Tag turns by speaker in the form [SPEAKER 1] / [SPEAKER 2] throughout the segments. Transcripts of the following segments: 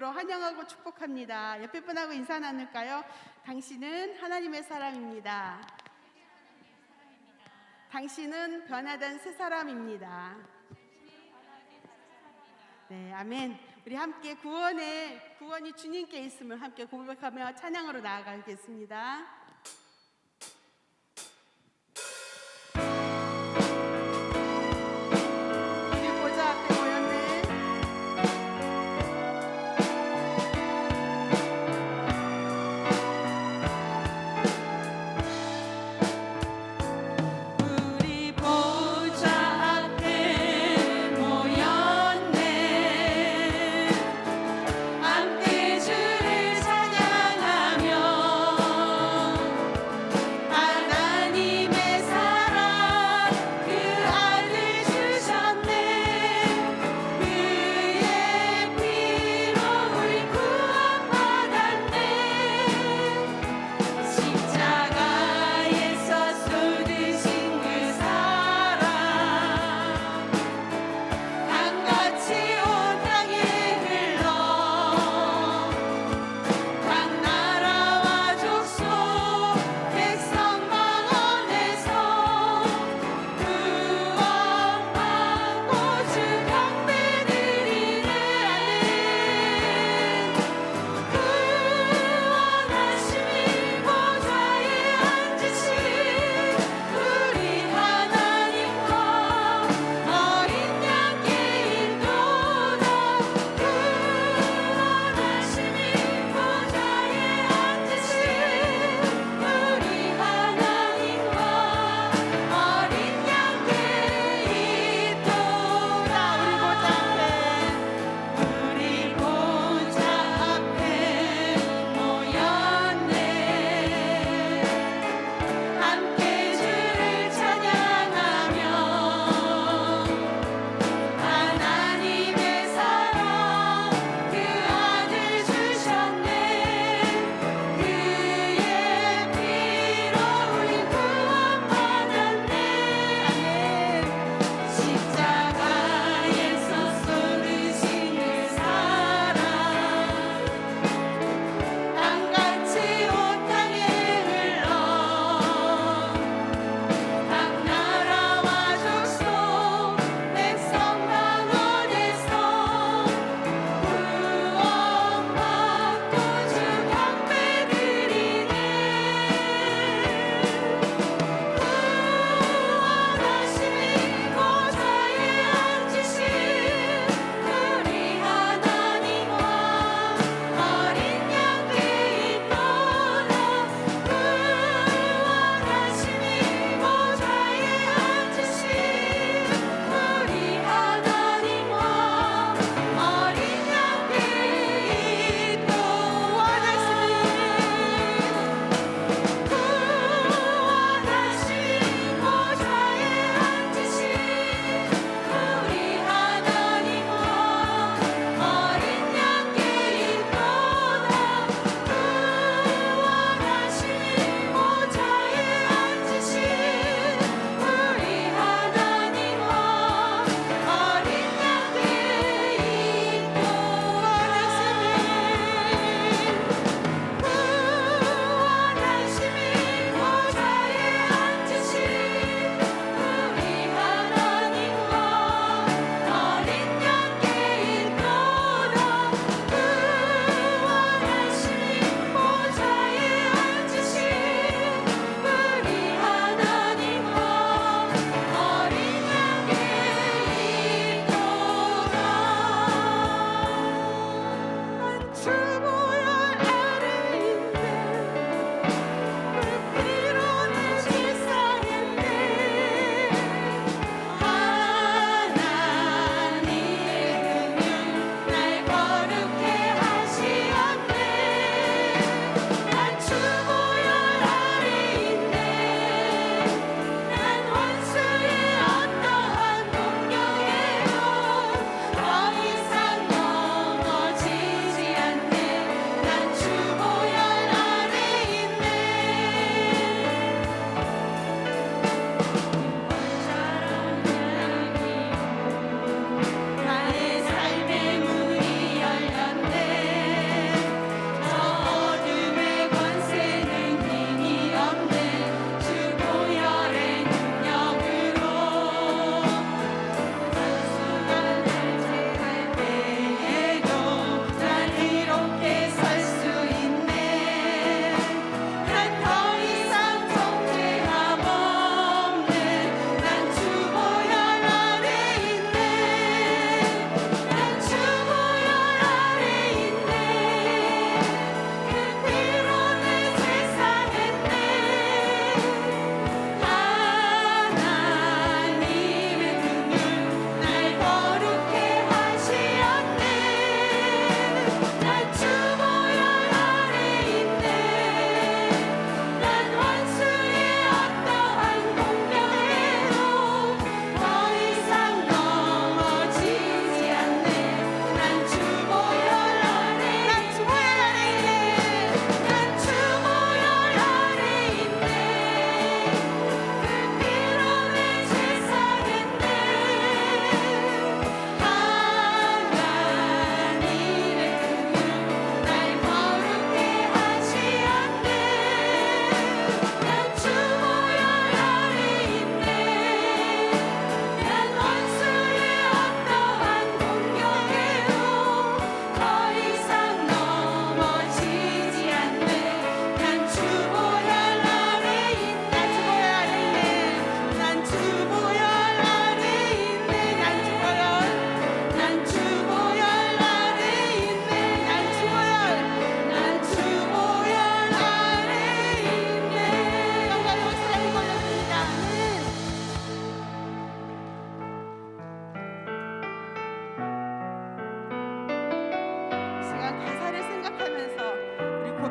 [SPEAKER 1] 이름으로 환영하고 축복합니다. 옆에 분하고 인사 나눌까요? 당신은 하나님의 사람입니다. 당신은 변화된 새 사람입니다. 네, 아멘. 우리 함께 구원이 주님께 있음을 함께 고백하며 찬양으로 나아가겠습니다.
[SPEAKER 2] 함께 주를 찬양하며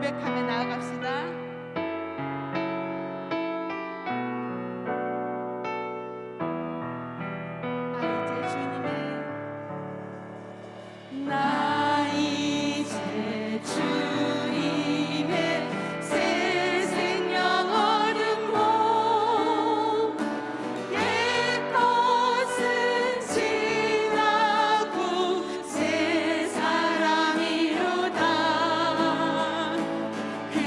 [SPEAKER 1] 고백하며 나아갑시다. 나 이제 주님의 새 생명 얻은 몸 옛 것은 지나고 새 사람이로다. 그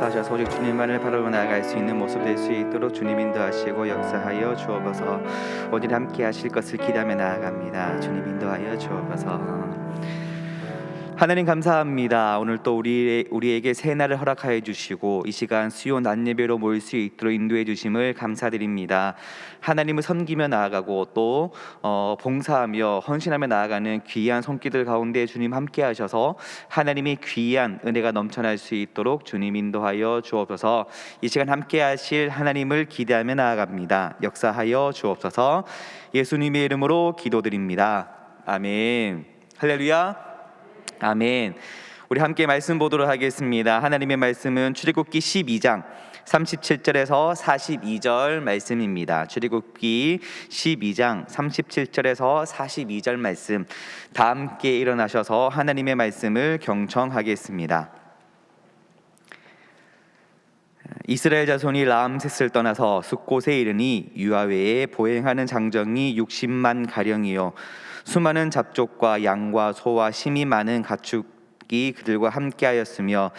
[SPEAKER 2] 역사하셔서 오직 주님만을 바라보고 나아갈 수 있는 모습 될 수 있도록 주님 인도하시고 역사하여 주옵소서. 오늘 함께 하실 것을 기대하며 나아갑니다. 주님 인도하여 주옵소서. 하나님 감사합니다. 오늘 또 우리에게 새 날을 허락하여 주시고 이 시간 수요 낮 예배로 모일 수 있도록 인도해 주심을 감사드립니다. 하나님을 섬기며 나아가고 또 봉사하며 헌신하며 나아가는 귀한 손길들 가운데 주님 함께 하셔서 하나님의 귀한 은혜가 넘쳐날 수 있도록 주님 인도하여 주옵소서. 이 시간 함께 하실 하나님을 기대하며 나아갑니다. 역사하여 주옵소서. 예수님의 이름으로 기도드립니다. 아멘. 할렐루야. 아멘. 우리 함께 말씀 보도록 하겠습니다. 하나님의 말씀은 출애굽기 12장 37절에서 42절 말씀입니다. 출애굽기 12장 37절에서 42절 말씀, 다 함께 일어나셔서 하나님의 말씀을 경청하겠습니다. 이스라엘 자손이 라암셋을 떠나서 숫곳에 이르니 유아외에 보행하는 장정이 60만 가량이요 수많은 잡족과 양과 소와 심이 많은 가축이 그들과 함께하였으며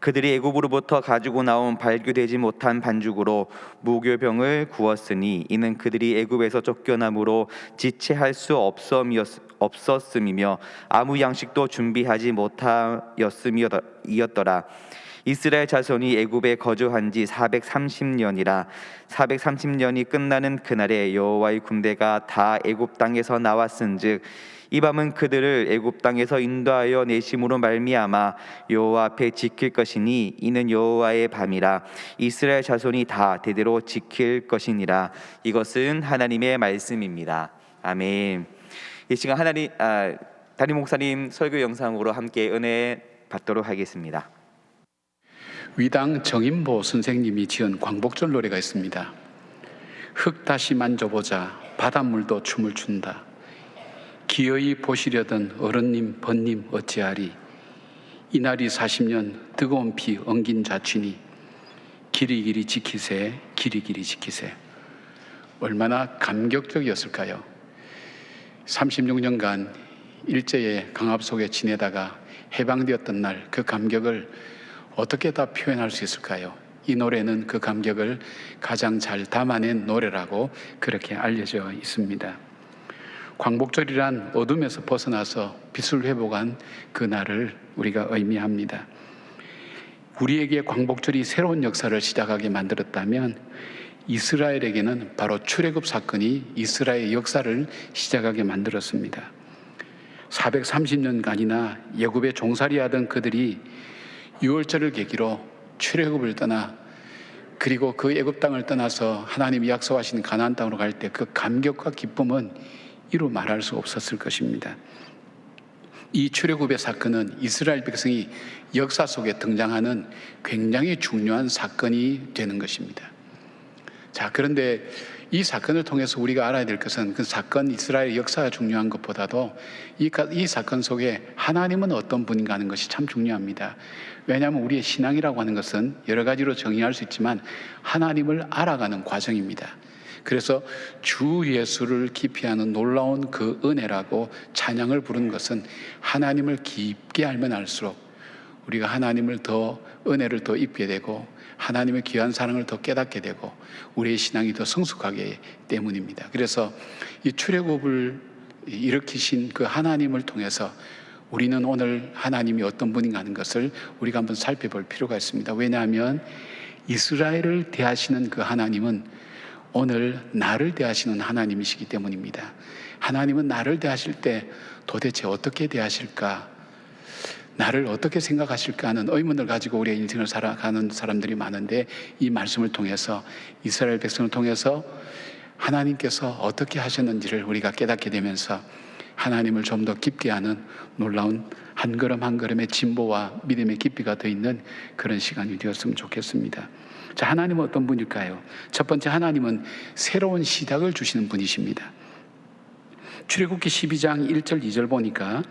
[SPEAKER 2] 그들이 애굽으로부터 가지고 나온 발교되지 못한 반죽으로 무교병을 구웠으니 이는 그들이 애굽에서 쫓겨남으로 지체할 수 없었음이며 아무 양식도 준비하지 못하였음이었더라. 이스라엘 자손이 애굽에 거주한 지 430년이라 430년이 끝나는 그날에 여호와의 군대가 다 애굽 땅에서 나왔은즉 이 밤은 그들을 애굽 땅에서 인도하여 내심으로 말미암아 여호와 앞에 지킬 것이니 이는 여호와의 밤이라 이스라엘 자손이 다 대대로 지킬 것이니라. 이것은 하나님의 말씀입니다. 아멘. 이 시간 담임 목사님 설교 영상으로 함께 은혜 받도록 하겠습니다.
[SPEAKER 3] 위당 정인보 선생님이 지은 광복절 노래가 있습니다. 흙 다시 만져보자 바닷물도 춤을 춘다. 기어이 보시려던 어른님 번님 어찌하리. 이날이 40년 뜨거운 피 엉긴 자취니 길이길이 지키세 길이길이 지키세. 얼마나 감격적이었을까요? 36년간 일제의 강압 속에 지내다가 해방되었던 날 그 감격을 어떻게 다 표현할 수 있을까요? 이 노래는 그 감격을 가장 잘 담아낸 노래라고 그렇게 알려져 있습니다. 광복절이란 어둠에서 벗어나서 빛을 회복한 그 날을 우리가 의미합니다. 우리에게 광복절이 새로운 역사를 시작하게 만들었다면 이스라엘에게는 바로 출애굽 사건이 이스라엘의 역사를 시작하게 만들었습니다. 430년간이나 애굽에 종살이하던 그들이 6월절을 계기로 출애굽을 떠나 그리고 그 애굽 땅을 떠나서 하나님이 약속하신 가나안 땅으로 갈 때 그 감격과 기쁨은 이루 말할 수 없었을 것입니다. 이 출애굽의 사건은 이스라엘 백성이 역사 속에 등장하는 굉장히 중요한 사건이 되는 것입니다. 자, 그런데 이 사건을 통해서 우리가 알아야 될 것은 그 사건, 이스라엘 역사가 중요한 것보다도 이 사건 속에 하나님은 어떤 분인가 하는 것이 참 중요합니다. 왜냐하면 우리의 신앙이라고 하는 것은 여러 가지로 정의할 수 있지만 하나님을 알아가는 과정입니다. 그래서 주 예수를 깊이 아는 놀라운 그 은혜라고 찬양을 부르는 것은 하나님을 깊게 알면 알수록 우리가 하나님을 더 은혜를 더 입게 되고 하나님의 귀한 사랑을 더 깨닫게 되고 우리의 신앙이 더 성숙하게 때문입니다. 그래서 이 출애굽을 일으키신 그 하나님을 통해서 우리는 오늘 하나님이 어떤 분인가 하는 것을 우리가 한번 살펴볼 필요가 있습니다. 왜냐하면 이스라엘을 대하시는 그 하나님은 오늘 나를 대하시는 하나님이시기 때문입니다. 하나님은 나를 대하실 때 도대체 어떻게 대하실까? 나를 어떻게 생각하실까 하는 의문을 가지고 우리의 인생을 살아가는 사람들이 많은데 이 말씀을 통해서 이스라엘 백성을 통해서 하나님께서 어떻게 하셨는지를 우리가 깨닫게 되면서 하나님을 좀 더 깊게 아는 놀라운 한 걸음 한 걸음의 진보와 믿음의 깊이가 더 있는 그런 시간이 되었으면 좋겠습니다. 자, 하나님은 어떤 분일까요? 첫 번째, 하나님은 새로운 시작을 주시는 분이십니다. 출애굽기 12장 1절 2절 보니까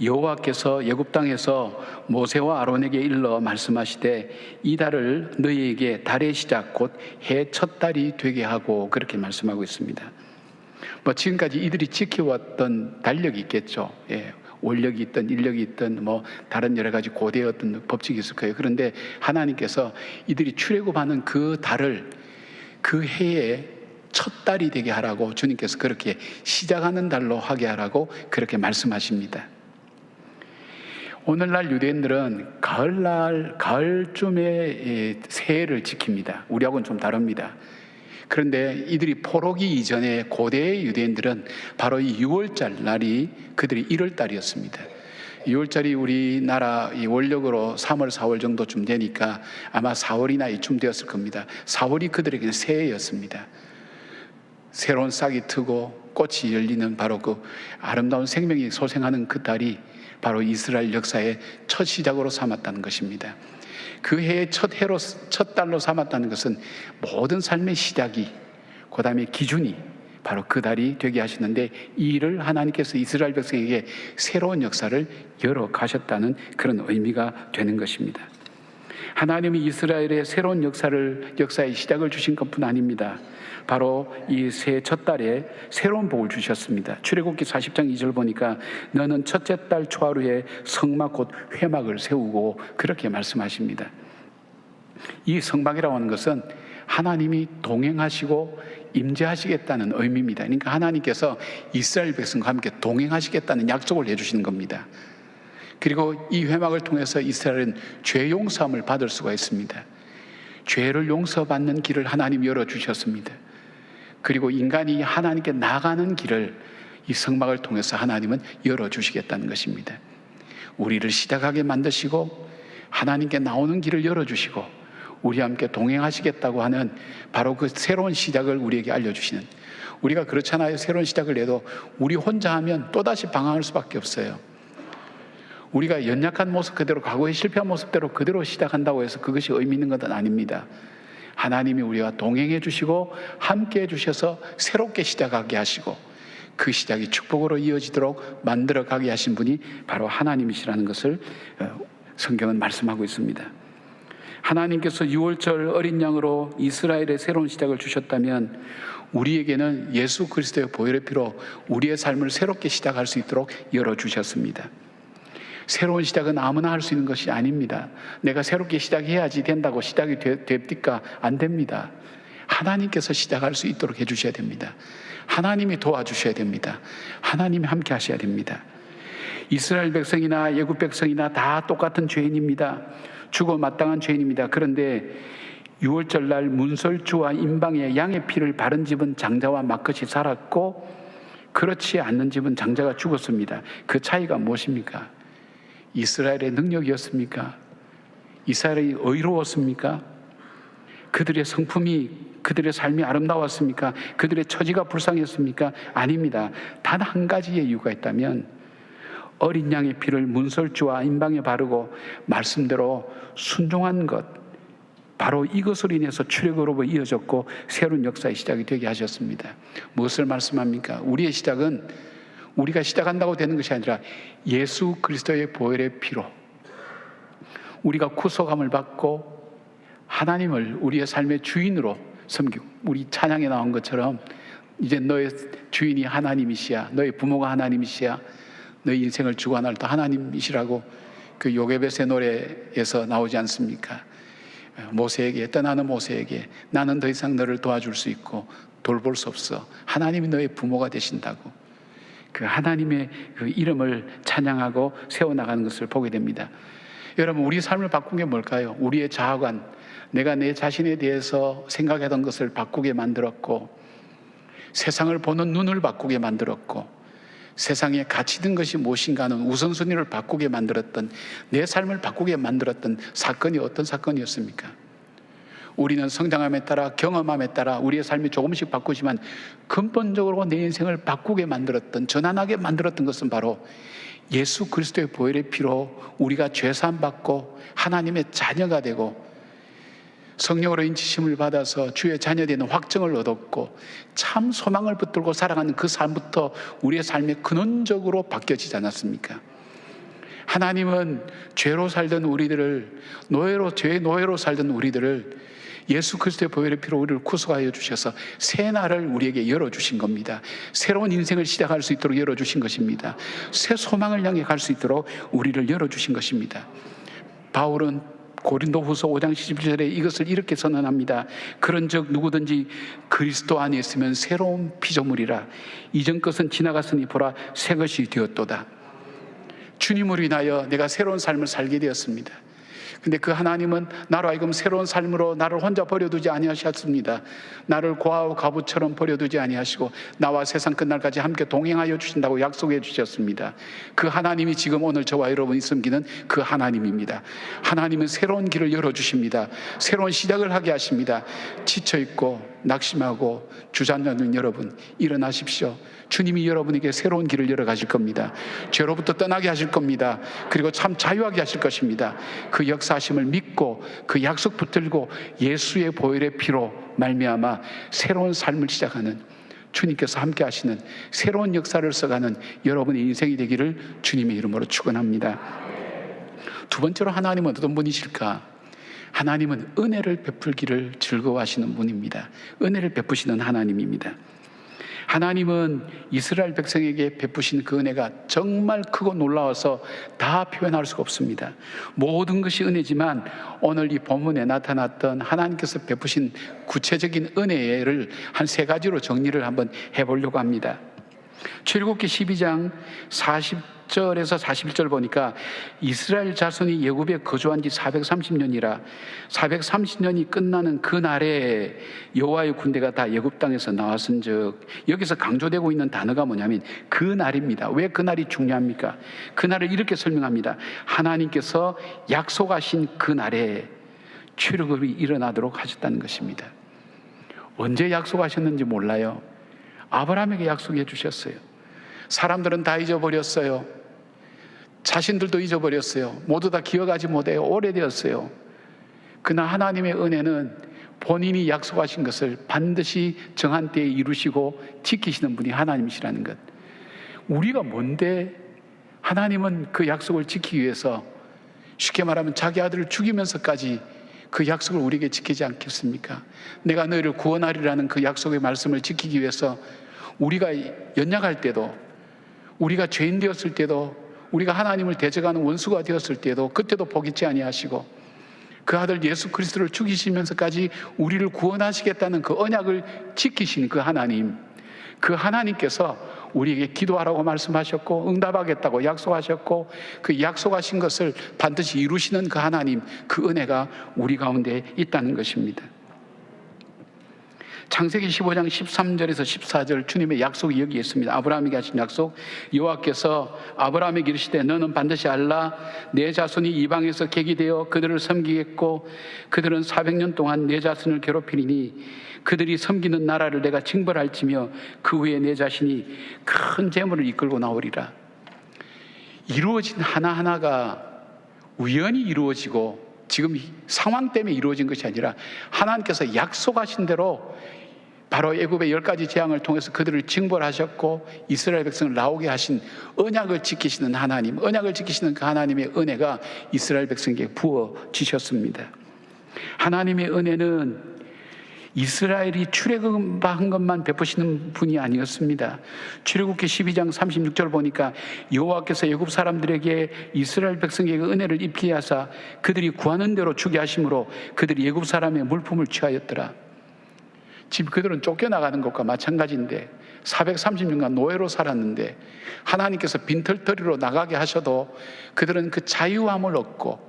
[SPEAKER 3] 여호와께서 애굽 땅에서 모세와 아론에게 일러 말씀하시되 이 달을 너희에게 달의 시작 곧 해 첫 달이 되게 하고 그렇게 말씀하고 있습니다. 지금까지 이들이 지켜왔던 달력이 있겠죠. 원력이 있든 인력이 있든 뭐 다른 여러 가지 고대의 어떤 법칙이 있을 거예요. 그런데 하나님께서 이들이 출애굽하는 그 달을 그 해의 첫 달이 되게 하라고 주님께서 그렇게 시작하는 달로 하게 하라고 그렇게 말씀하십니다. 오늘날 유대인들은 가을쯤에 새해를 지킵니다. 우리하고는 좀 다릅니다. 그런데 이들이 포로기 이전에 고대의 유대인들은 바로 이 6월절 날이 그들이 1월달이었습니다. 6월절이 우리나라 이 원력으로 3월, 4월 정도쯤 되니까 아마 4월이나 이쯤 되었을 겁니다. 4월이 그들에게는 새해였습니다. 새로운 싹이 트고 꽃이 열리는 바로 그 아름다운 생명이 소생하는 그 달이 바로 이스라엘 역사의 첫 시작으로 삼았다는 것입니다. 그 해의 첫 달로 삼았다는 것은 모든 삶의 시작이, 그 다음에 기준이 바로 그 달이 되게 하시는데, 이 일을 하나님께서 이스라엘 백성에게 새로운 역사를 열어 가셨다는 그런 의미가 되는 것입니다. 하나님이 이스라엘의 새로운 역사의 시작을 주신 것뿐 아닙니다. 바로 이 새해 첫 달에 새로운 복을 주셨습니다. 출애굽기 40장 2절 보니까 너는 첫째 달 초하루에 성막 곧 회막을 세우고 그렇게 말씀하십니다. 이 성막이라고 하는 것은 하나님이 동행하시고 임재하시겠다는 의미입니다. 그러니까 하나님께서 이스라엘 백성과 함께 동행하시겠다는 약속을 해주시는 겁니다. 그리고 이 회막을 통해서 이스라엘은 죄 용서함을 받을 수가 있습니다. 죄를 용서받는 길을 하나님이 열어주셨습니다. 그리고 인간이 하나님께 나가는 길을 이 성막을 통해서 하나님은 열어주시겠다는 것입니다. 우리를 시작하게 만드시고 하나님께 나오는 길을 열어주시고 우리와 함께 동행하시겠다고 하는 바로 그 새로운 시작을 우리에게 알려주시는, 우리가 그렇잖아요. 새로운 시작을 해도 우리 혼자 하면 또다시 방황할 수밖에 없어요. 우리가 연약한 모습 그대로, 과거에 실패한 모습대로 그대로 시작한다고 해서 그것이 의미 있는 것은 아닙니다. 하나님이 우리와 동행해 주시고 함께 해 주셔서 새롭게 시작하게 하시고 그 시작이 축복으로 이어지도록 만들어 가게 하신 분이 바로 하나님이시라는 것을 성경은 말씀하고 있습니다. 하나님께서 6월절 어린 양으로 이스라엘의 새로운 시작을 주셨다면 우리에게는 예수 그리스도의 보혈의 피로 우리의 삶을 새롭게 시작할 수 있도록 열어주셨습니다. 새로운 시작은 아무나 할 수 있는 것이 아닙니다. 내가 새롭게 시작해야지 된다고 시작이 됩니까? 안 됩니다. 하나님께서 시작할 수 있도록 해주셔야 됩니다. 하나님이 도와주셔야 됩니다. 하나님이 함께 하셔야 됩니다. 이스라엘 백성이나 애굽 백성이나 다 똑같은 죄인입니다. 죽어 마땅한 죄인입니다. 그런데 6월절 날 문설주와 임방에 양의 피를 바른 집은 장자와 마컷이 살았고 그렇지 않는 집은 장자가 죽었습니다. 그 차이가 무엇입니까? 이스라엘의 능력이었습니까? 이스라엘이 의로웠습니까? 그들의 성품이, 그들의 삶이 아름다웠습니까? 그들의 처지가 불쌍했습니까? 아닙니다. 단 한 가지의 이유가 있다면 어린 양의 피를 문설주와 임방에 바르고 말씀대로 순종한 것, 바로 이것으로 인해서 출애굽으로 이어졌고 새로운 역사의 시작이 되게 하셨습니다. 무엇을 말씀합니까? 우리의 시작은 우리가 시작한다고 되는 것이 아니라 예수 그리스도의 보혈의 피로 우리가 구속함을 받고 하나님을 우리의 삶의 주인으로 섬기고, 우리 찬양에 나온 것처럼 이제 너의 주인이 하나님이시야, 너의 부모가 하나님이시야, 너의 인생을 주관할 또 하나님이시라고 그 요게벳의 노래에서 나오지 않습니까? 모세에게, 떠나는 모세에게 나는 더 이상 너를 도와줄 수 있고 돌볼 수 없어, 하나님이 너의 부모가 되신다고 그 하나님의 그 이름을 찬양하고 세워나가는 것을 보게 됩니다. 여러분, 우리 삶을 바꾼 게 뭘까요? 우리의 자아관, 내가 내 자신에 대해서 생각하던 것을 바꾸게 만들었고, 세상을 보는 눈을 바꾸게 만들었고, 세상에 가치 든 것이 무엇인가 하는 우선순위를 바꾸게 만들었던, 내 삶을 바꾸게 만들었던 사건이 어떤 사건이었습니까? 우리는 성장함에 따라, 경험함에 따라 우리의 삶이 조금씩 바꾸지만 근본적으로 내 인생을 바꾸게 만들었던, 전환하게 만들었던 것은 바로 예수 그리스도의 보혈의 피로 우리가 죄사함 받고 하나님의 자녀가 되고 성령으로 인치심을 받아서 주의 자녀되는 확증을 얻었고 참 소망을 붙들고 살아가는 그 삶부터 우리의 삶이 근원적으로 바뀌어지지 않았습니까? 하나님은 죄로 살던 우리들을, 죄의 노예로 살던 우리들을 예수 그리스도의 보혈의 피로 우리를 구속하여 주셔서 새 날을 우리에게 열어주신 겁니다. 새로운 인생을 시작할 수 있도록 열어주신 것입니다. 새 소망을 향해 갈 수 있도록 우리를 열어주신 것입니다. 바울은 고린도후서 5장 11절에 이것을 이렇게 선언합니다. 그런즉 누구든지 그리스도 안에 있으면 새로운 피조물이라. 이전 것은 지나갔으니 보라 새 것이 되었도다. 주님으로 인하여 내가 새로운 삶을 살게 되었습니다. 근데 그 하나님은 나로 하여금 새로운 삶으로 나를 혼자 버려두지 아니하셨습니다. 나를 고아와 과부처럼 버려두지 아니하시고 나와 세상 끝날까지 함께 동행하여 주신다고 약속해 주셨습니다. 그 하나님이 지금 오늘 저와 여러분이 섬기는 그 하나님입니다. 하나님은 새로운 길을 열어주십니다. 새로운 시작을 하게 하십니다. 지쳐있고 낙심하고 주저앉는 여러분, 일어나십시오. 주님이 여러분에게 새로운 길을 열어가실 겁니다. 죄로부터 떠나게 하실 겁니다. 그리고 참 자유하게 하실 것입니다. 그 역사하심을 믿고 그 약속 붙들고 예수의 보혈의 피로 말미암아 새로운 삶을 시작하는, 주님께서 함께 하시는 새로운 역사를 써가는 여러분의 인생이 되기를 주님의 이름으로 축원합니다. 두 번째로 하나님은 어떤 분이실까? 하나님은 은혜를 베풀기를 즐거워하시는 분입니다. 은혜를 베푸시는 하나님입니다. 하나님은 이스라엘 백성에게 베푸신 그 은혜가 정말 크고 놀라워서 다 표현할 수가 없습니다. 모든 것이 은혜지만 오늘 이 본문에 나타났던 하나님께서 베푸신 구체적인 은혜를 한 세 가지로 정리를 한번 해보려고 합니다. 출애굽기 12장 40절에서 41절 보니까 이스라엘 자손이 애굽에 거주한 지 430년이라 430년이 끝나는 그 날에 여호와의 군대가 다 애굽 땅에서 나왔은즉, 여기서 강조되고 있는 단어가 뭐냐면 그 날입니다. 왜 그 날이 중요합니까? 그 날을 이렇게 설명합니다. 하나님께서 약속하신 그 날에 출애굽이 일어나도록 하셨다는 것입니다. 언제 약속하셨는지 몰라요. 아브라함에게 약속해 주셨어요. 사람들은 다 잊어버렸어요. 자신들도 잊어버렸어요. 모두 다 기억하지 못해요. 오래되었어요. 그러나 하나님의 은혜는 본인이 약속하신 것을 반드시 정한 때에 이루시고 지키시는 분이 하나님이시라는 것. 우리가 뭔데 하나님은 그 약속을 지키기 위해서 쉽게 말하면 자기 아들을 죽이면서까지 그 약속을 우리에게 지키지 않겠습니까? 내가 너희를 구원하리라는 그 약속의 말씀을 지키기 위해서 우리가 연약할 때도, 우리가 죄인 되었을 때도, 우리가 하나님을 대적하는 원수가 되었을 때도 그때도 포기치 아니하시고 그 아들 예수 그리스도를 죽이시면서까지 우리를 구원하시겠다는 그 언약을 지키신 그 하나님, 그 하나님께서 우리에게 기도하라고 말씀하셨고 응답하겠다고 약속하셨고 그 약속하신 것을 반드시 이루시는 그 하나님, 그 은혜가 우리 가운데 있다는 것입니다. 창세기 15장 13절에서 14절 주님의 약속이 여기 있습니다. 아브라함에게 하신 약속. 여호와께서 아브라함에게 이르시되 너는 반드시 알라. 내 자손이 이방에서 객이 되어 그들을 섬기겠고 그들은 400년 동안 내 자손을 괴롭히리니 그들이 섬기는 나라를 내가 징벌할지며 그 후에 내 자신이 큰 재물을 이끌고 나오리라. 이루어진 하나하나가 우연히 이루어지고 지금 상황 때문에 이루어진 것이 아니라 하나님께서 약속하신 대로 바로 애굽의 10가지 재앙을 통해서 그들을 징벌하셨고 이스라엘 백성을 나오게 하신 언약을 지키시는 하나님, 언약을 지키시는 그 하나님의 은혜가 이스라엘 백성에게 부어지셨습니다. 하나님의 은혜는 이스라엘이 출애굽한 것만 베푸시는 분이 아니었습니다. 출애굽기 12장 36절 보니까 여호와께서 애굽 사람들에게 이스라엘 백성에게 은혜를 입히게 하사 그들이 구하는 대로 주게 하심으로 그들이 애굽 사람의 물품을 취하였더라. 지금 그들은 쫓겨나가는 것과 마찬가지인데 430년간 노예로 살았는데 하나님께서 빈털터리로 나가게 하셔도 그들은 그 자유함을 얻고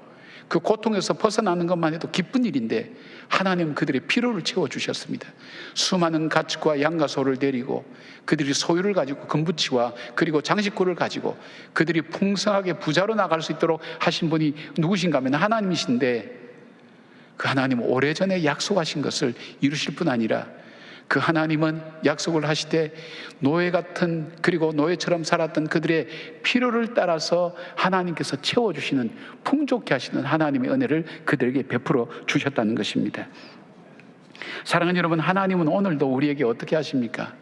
[SPEAKER 3] 그 고통에서 벗어나는 것만 해도 기쁜 일인데 하나님은 그들의 필요를 채워주셨습니다. 수많은 가축과 양과 소를 데리고 그들이 소유를 가지고 금부치와 그리고 장식구를 가지고 그들이 풍성하게 부자로 나갈 수 있도록 하신 분이 누구신가 하면 하나님이신데 그 하나님은 오래전에 약속하신 것을 이루실 뿐 아니라 그 하나님은 약속을 하시되 노예 같은 그리고 노예처럼 살았던 그들의 필요를 따라서 하나님께서 채워주시는 풍족케 하시는 하나님의 은혜를 그들에게 베풀어 주셨다는 것입니다. 사랑하는 여러분, 하나님은 오늘도 우리에게 어떻게 하십니까?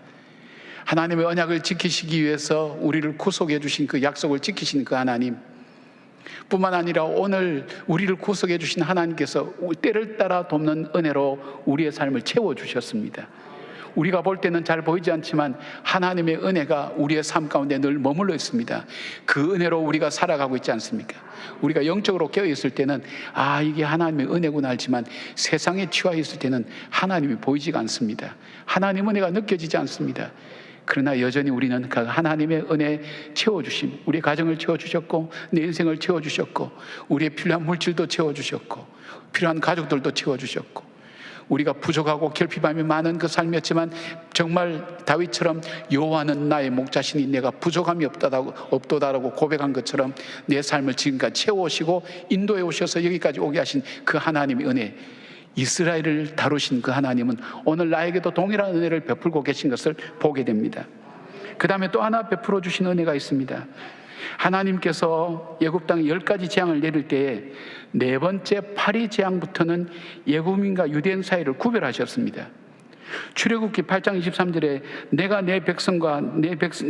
[SPEAKER 3] 하나님의 언약을 지키시기 위해서 우리를 구속해 주신 그 약속을 지키시는 그 하나님, 뿐만 아니라 오늘 우리를 구속해 주신 하나님께서 때를 따라 돕는 은혜로 우리의 삶을 채워주셨습니다. 우리가 볼 때는 잘 보이지 않지만 하나님의 은혜가 우리의 삶 가운데 늘 머물러 있습니다. 그 은혜로 우리가 살아가고 있지 않습니까? 우리가 영적으로 깨어있을 때는 이게 하나님의 은혜구나 알지만 세상에 취해 있을 때는 하나님이 보이지가 않습니다. 하나님의 은혜가 느껴지지 않습니다. 그러나 여전히 우리는 그 하나님의 은혜 채워주심, 우리의 가정을 채워주셨고 내 인생을 채워주셨고 우리의 필요한 물질도 채워주셨고 필요한 가족들도 채워주셨고 우리가 부족하고 결핍함이 많은 그 삶이었지만 정말 다윗처럼 여호와는 나의 목자시니 내가 부족함이 없도다라고 고백한 것처럼 내 삶을 지금까지 채워오시고 인도해 오셔서 여기까지 오게 하신 그 하나님의 은혜, 이스라엘을 다루신 그 하나님은 오늘 나에게도 동일한 은혜를 베풀고 계신 것을 보게 됩니다. 그 다음에 또 하나 베풀어 주신 은혜가 있습니다. 하나님께서 애굽 땅에 10가지 재앙을 내릴 때에 네 번째 파리 재앙부터는 애굽인과 유대인 사이를 구별하셨습니다. 출애굽기 8장 23절에 내가 내 백성과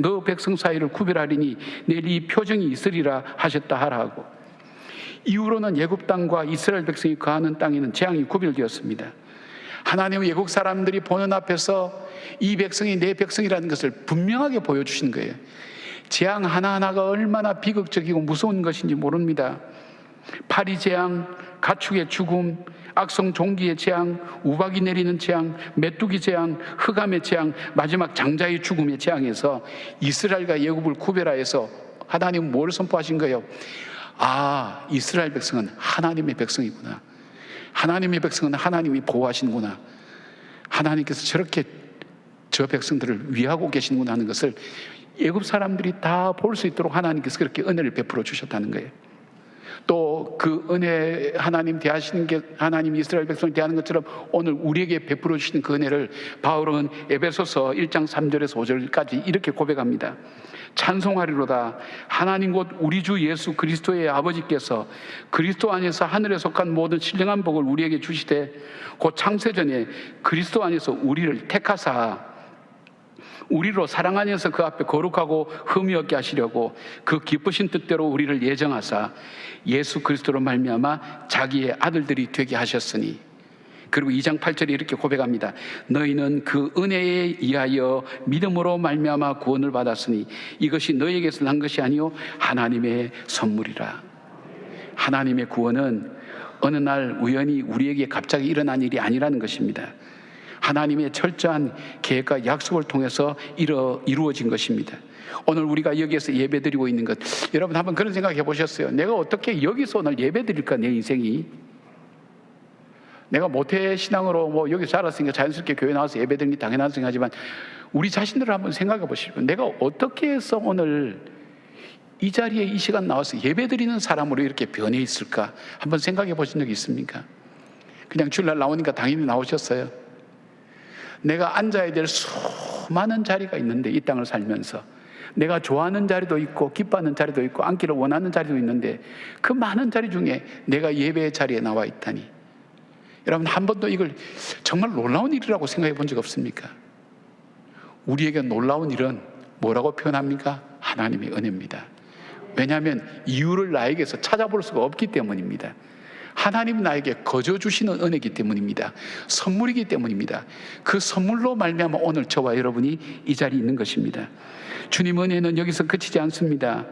[SPEAKER 3] 너 백성 사이를 구별하리니 내일 이 표정이 있으리라 하셨다 하라고. 이후로는 애굽 땅과 이스라엘 백성이 거하는 땅에는 재앙이 구별되었습니다. 하나님은 애국 사람들이 보는 앞에서 이 백성이 내 백성이라는 것을 분명하게 보여주신 거예요. 재앙 하나하나가 얼마나 비극적이고 무서운 것인지 모릅니다. 파리 재앙, 가축의 죽음, 악성 종기의 재앙, 우박이 내리는 재앙, 메뚜기 재앙, 흑암의 재앙, 마지막 장자의 죽음의 재앙에서 이스라엘과 애굽을 구별하여서 하나님은 뭘 선포하신 거예요? 이스라엘 백성은 하나님의 백성이구나. 하나님의 백성은 하나님이 보호하시는구나. 하나님께서 저렇게 저 백성들을 위하고 계시는구나 하는 것을 애굽 사람들이 다 볼 수 있도록 하나님께서 그렇게 은혜를 베풀어 주셨다는 거예요. 또 그 은혜 하나님 대하시는 게 하나님 이스라엘 백성을 대하는 것처럼 오늘 우리에게 베풀어 주시는 그 은혜를 바울은 에베소서 1장 3절에서 5절까지 이렇게 고백합니다. 찬송하리로다. 하나님 곧 우리 주 예수 그리스도의 아버지께서 그리스도 안에서 하늘에 속한 모든 신령한 복을 우리에게 주시되 곧 창세전에 그리스도 안에서 우리를 택하사 우리로 사랑 안에서 그 앞에 거룩하고 흠이 없게 하시려고 그 기쁘신 뜻대로 우리를 예정하사 예수 그리스도로 말미암아 자기의 아들들이 되게 하셨으니. 그리고 2장 8절에 이렇게 고백합니다. 너희는 그 은혜에 의하여 믿음으로 말미암아 구원을 받았으니 이것이 너희에게서 난 것이 아니요 하나님의 선물이라. 하나님의 구원은 어느 날 우연히 우리에게 갑자기 일어난 일이 아니라는 것입니다. 하나님의 철저한 계획과 약속을 통해서 이루어진 것입니다. 오늘 우리가 여기에서 예배드리고 있는 것, 여러분 한번 그런 생각 해보셨어요? 내가 어떻게 여기서 오늘 예배드릴까? 내 인생이 내가 모태신앙으로 여기 자랐으니까 자연스럽게 교회 나와서 예배드리는 게 당연한 생각하지만 우리 자신들을 한번 생각해 보시고 내가 어떻게 해서 오늘 이 자리에 이 시간 나와서 예배드리는 사람으로 이렇게 변해 있을까? 한번 생각해 보신 적이 있습니까? 그냥 주일날 나오니까 당연히 나오셨어요. 내가 앉아야 될 수많은 자리가 있는데 이 땅을 살면서 내가 좋아하는 자리도 있고 기뻐하는 자리도 있고 앉기를 원하는 자리도 있는데 그 많은 자리 중에 내가 예배의 자리에 나와 있다니, 여러분 한 번도 이걸 정말 놀라운 일이라고 생각해 본 적 없습니까? 우리에게 놀라운 일은 뭐라고 표현합니까? 하나님의 은혜입니다. 왜냐하면 이유를 나에게서 찾아볼 수가 없기 때문입니다. 하나님이 나에게 거저 주시는 은혜이기 때문입니다. 선물이기 때문입니다. 그 선물로 말미암아 오늘 저와 여러분이 이 자리에 있는 것입니다. 주님 은혜는 여기서 그치지 않습니다.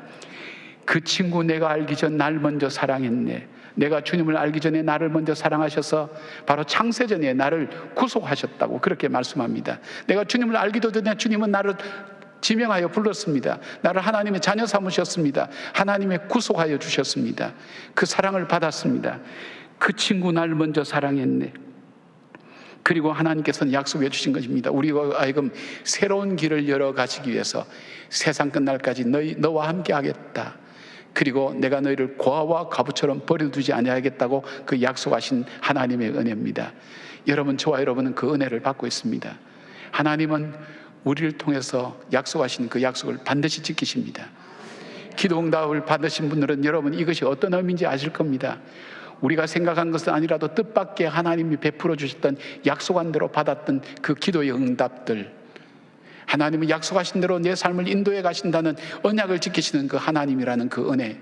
[SPEAKER 3] 그 친구 내가 알기 전 날 먼저 사랑했네. 내가 주님을 알기 전에 나를 먼저 사랑하셔서 바로 창세전에 나를 구속하셨다고 그렇게 말씀합니다. 내가 주님을 알기도 전에 주님은 나를 지명하여 불렀습니다. 나를 하나님의 자녀 삼으셨습니다. 하나님의 구속하여 주셨습니다. 그 사랑을 받았습니다. 그 친구 나를 먼저 사랑했네. 그리고 하나님께서는 약속해 주신 것입니다. 우리가 하여금 새로운 길을 열어가시기 위해서 세상 끝날까지 너와 함께 하겠다. 그리고 내가 너희를 고아와 과부처럼 버려두지 아니하겠다고 그 약속하신 하나님의 은혜입니다. 여러분, 저와 여러분은 그 은혜를 받고 있습니다. 하나님은 우리를 통해서 약속하신 그 약속을 반드시 지키십니다. 기도응답을 받으신 분들은 여러분 이것이 어떤 의미인지 아실 겁니다. 우리가 생각한 것은 아니라도 뜻밖의 하나님이 베풀어 주셨던 약속한 대로 받았던 그 기도의 응답들, 하나님은 약속하신 대로 내 삶을 인도해 가신다는 언약을 지키시는 그 하나님이라는 그 은혜,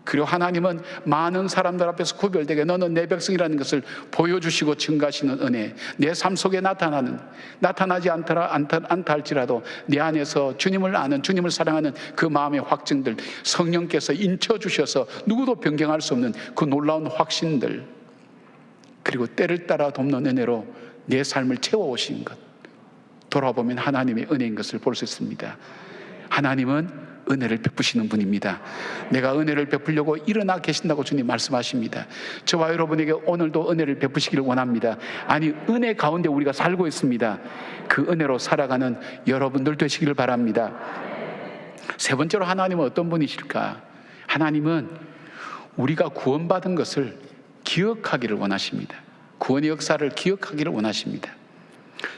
[SPEAKER 3] 그리고 하나님은 많은 사람들 앞에서 구별되게 너는 내 백성이라는 것을 보여주시고 증가하시는 은혜, 내 삶 속에 나타나지 않다 할지라도 내 안에서 주님을 아는, 주님을 사랑하는 그 마음의 확증들, 성령께서 인쳐주셔서 누구도 변경할 수 없는 그 놀라운 확신들, 그리고 때를 따라 돕는 은혜로 내 삶을 채워오신 것, 돌아보면 하나님의 은혜인 것을 볼 수 있습니다. 하나님은 은혜를 베푸시는 분입니다. 내가 은혜를 베풀려고 일어나 계신다고 주님 말씀하십니다. 저와 여러분에게 오늘도 은혜를 베푸시기를 원합니다. 아니, 은혜 가운데 우리가 살고 있습니다. 그 은혜로 살아가는 여러분들 되시기를 바랍니다. 세 번째로 하나님은 어떤 분이실까? 하나님은 우리가 구원받은 것을 기억하기를 원하십니다. 구원의 역사를 기억하기를 원하십니다.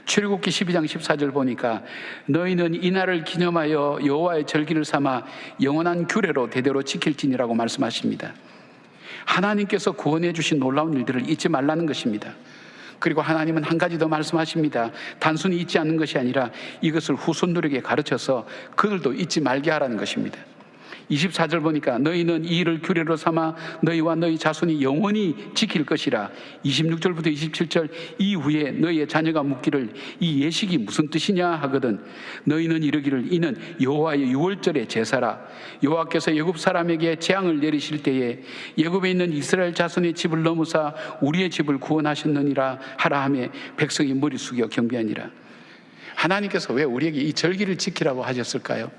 [SPEAKER 3] 출애굽기 12장 14절 보니까 너희는 이날을 기념하여 여호와의 절기를 삼아 영원한 규례로 대대로 지킬지니라고 말씀하십니다. 하나님께서 구원해 주신 놀라운 일들을 잊지 말라는 것입니다. 그리고 하나님은 한 가지 더 말씀하십니다. 단순히 잊지 않는 것이 아니라 이것을 후손들에게 가르쳐서 그들도 잊지 말게 하라는 것입니다. 24절 보니까 너희는 이 일을 규례로 삼아 너희와 너희 자손이 영원히 지킬 것이라. 26절부터 27절 이후에 너희의 자녀가 묻기를 이 예식이 무슨 뜻이냐 하거든 너희는 이르기를 이는 여호와의 유월절의 제사라. 여호와께서 애굽 사람에게 재앙을 내리실 때에 애굽에 있는 이스라엘 자손의 집을 넘으사 우리의 집을 구원하셨느니라 하라 하며 백성이 머리 숙여 경배하니라. 하나님께서 왜 우리에게 이 절기를 지키라고 하셨을까요?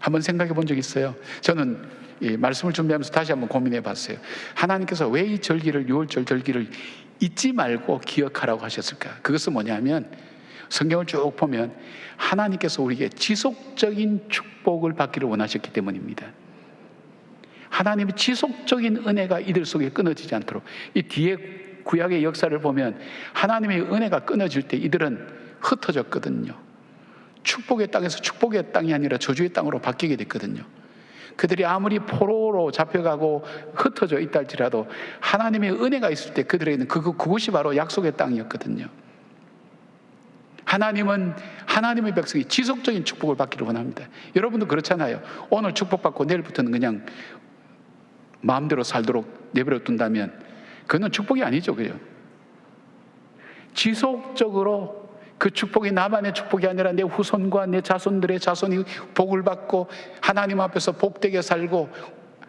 [SPEAKER 3] 한번 생각해 본 적 있어요? 저는 이 말씀을 준비하면서 다시 한번 고민해 봤어요. 하나님께서 왜 이 절기를, 유월절 절기를 잊지 말고 기억하라고 하셨을까? 그것은 뭐냐면 성경을 쭉 보면 하나님께서 우리에게 지속적인 축복을 받기를 원하셨기 때문입니다. 하나님의 지속적인 은혜가 이들 속에 끊어지지 않도록. 이 뒤에 구약의 역사를 보면 하나님의 은혜가 끊어질 때 이들은 흩어졌거든요. 축복의 땅에서 축복의 땅이 아니라 저주의 땅으로 바뀌게 됐거든요. 그들이 아무리 포로로 잡혀가고 흩어져 있다 할지라도 하나님의 은혜가 있을 때 그들에게는 그곳이 바로 약속의 땅이었거든요. 하나님은 하나님의 백성이 지속적인 축복을 받기를 원합니다. 여러분도 그렇잖아요. 오늘 축복받고 내일부터는 그냥 마음대로 살도록 내버려 둔다면 그건 축복이 아니죠. 그죠? 지속적으로 그 축복이 나만의 축복이 아니라 내 후손과 내 자손들의 자손이 복을 받고 하나님 앞에서 복되게 살고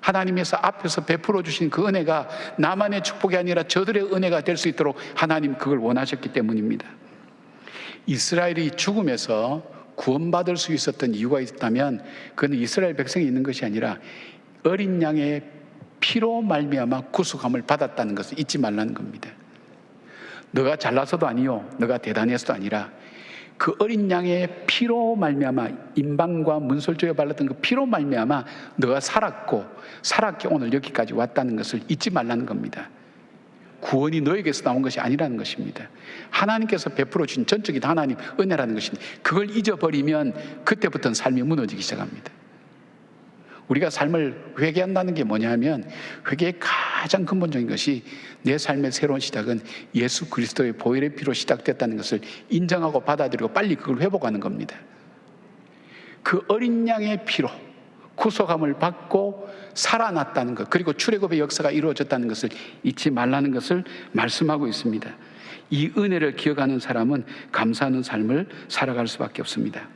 [SPEAKER 3] 하나님에서 앞에서 베풀어 주신 그 은혜가 나만의 축복이 아니라 저들의 은혜가 될 수 있도록 하나님 그걸 원하셨기 때문입니다. 이스라엘이 죽음에서 구원받을 수 있었던 이유가 있다면 그건 이스라엘 백성이 있는 것이 아니라 어린 양의 피로 말미암아 구속함을 받았다는 것을 잊지 말라는 겁니다. 너가 잘나서도 아니요, 너가 대단해서도 아니라 그 어린 양의 피로 말미암아 임방과 문설주에 발랐던 그 피로 말미암아 너가 살았게 오늘 여기까지 왔다는 것을 잊지 말라는 겁니다. 구원이 너에게서 나온 것이 아니라는 것입니다. 하나님께서 베풀어 주신 전적인 하나님 은혜라는 것입니다. 그걸 잊어버리면 그때부터는 삶이 무너지기 시작합니다. 우리가 삶을 회개한다는 게 뭐냐면 회개의 가장 근본적인 것이 내 삶의 새로운 시작은 예수 그리스도의 보혈의 피로 시작됐다는 것을 인정하고 받아들이고 빨리 그걸 회복하는 겁니다. 그 어린 양의 피로 구속함을 받고 살아났다는 것, 그리고 출애굽의 역사가 이루어졌다는 것을 잊지 말라는 것을 말씀하고 있습니다. 이 은혜를 기억하는 사람은 감사하는 삶을 살아갈 수밖에 없습니다.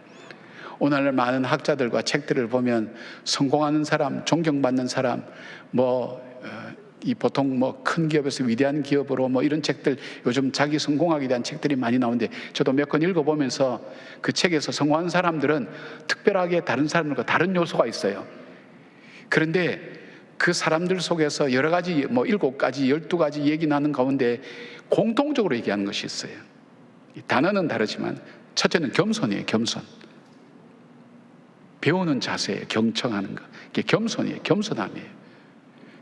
[SPEAKER 3] 오늘날 많은 학자들과 책들을 보면 성공하는 사람, 존경받는 사람, 보통 큰 기업에서 위대한 기업으로 이런 책들, 요즘 자기 성공하기에 대한 책들이 많이 나오는데 저도 몇 권 읽어보면서 그 책에서 성공한 사람들은 특별하게 다른 사람들과 다른 요소가 있어요. 그런데 그 사람들 속에서 여러 가지 7가지, 12가지 얘기 나는 가운데 공통적으로 얘기하는 것이 있어요. 단어는 다르지만 첫째는 겸손이에요. 겸손. 배우는 자세예요. 경청하는 것. 이게 겸손이에요. 겸손함이에요.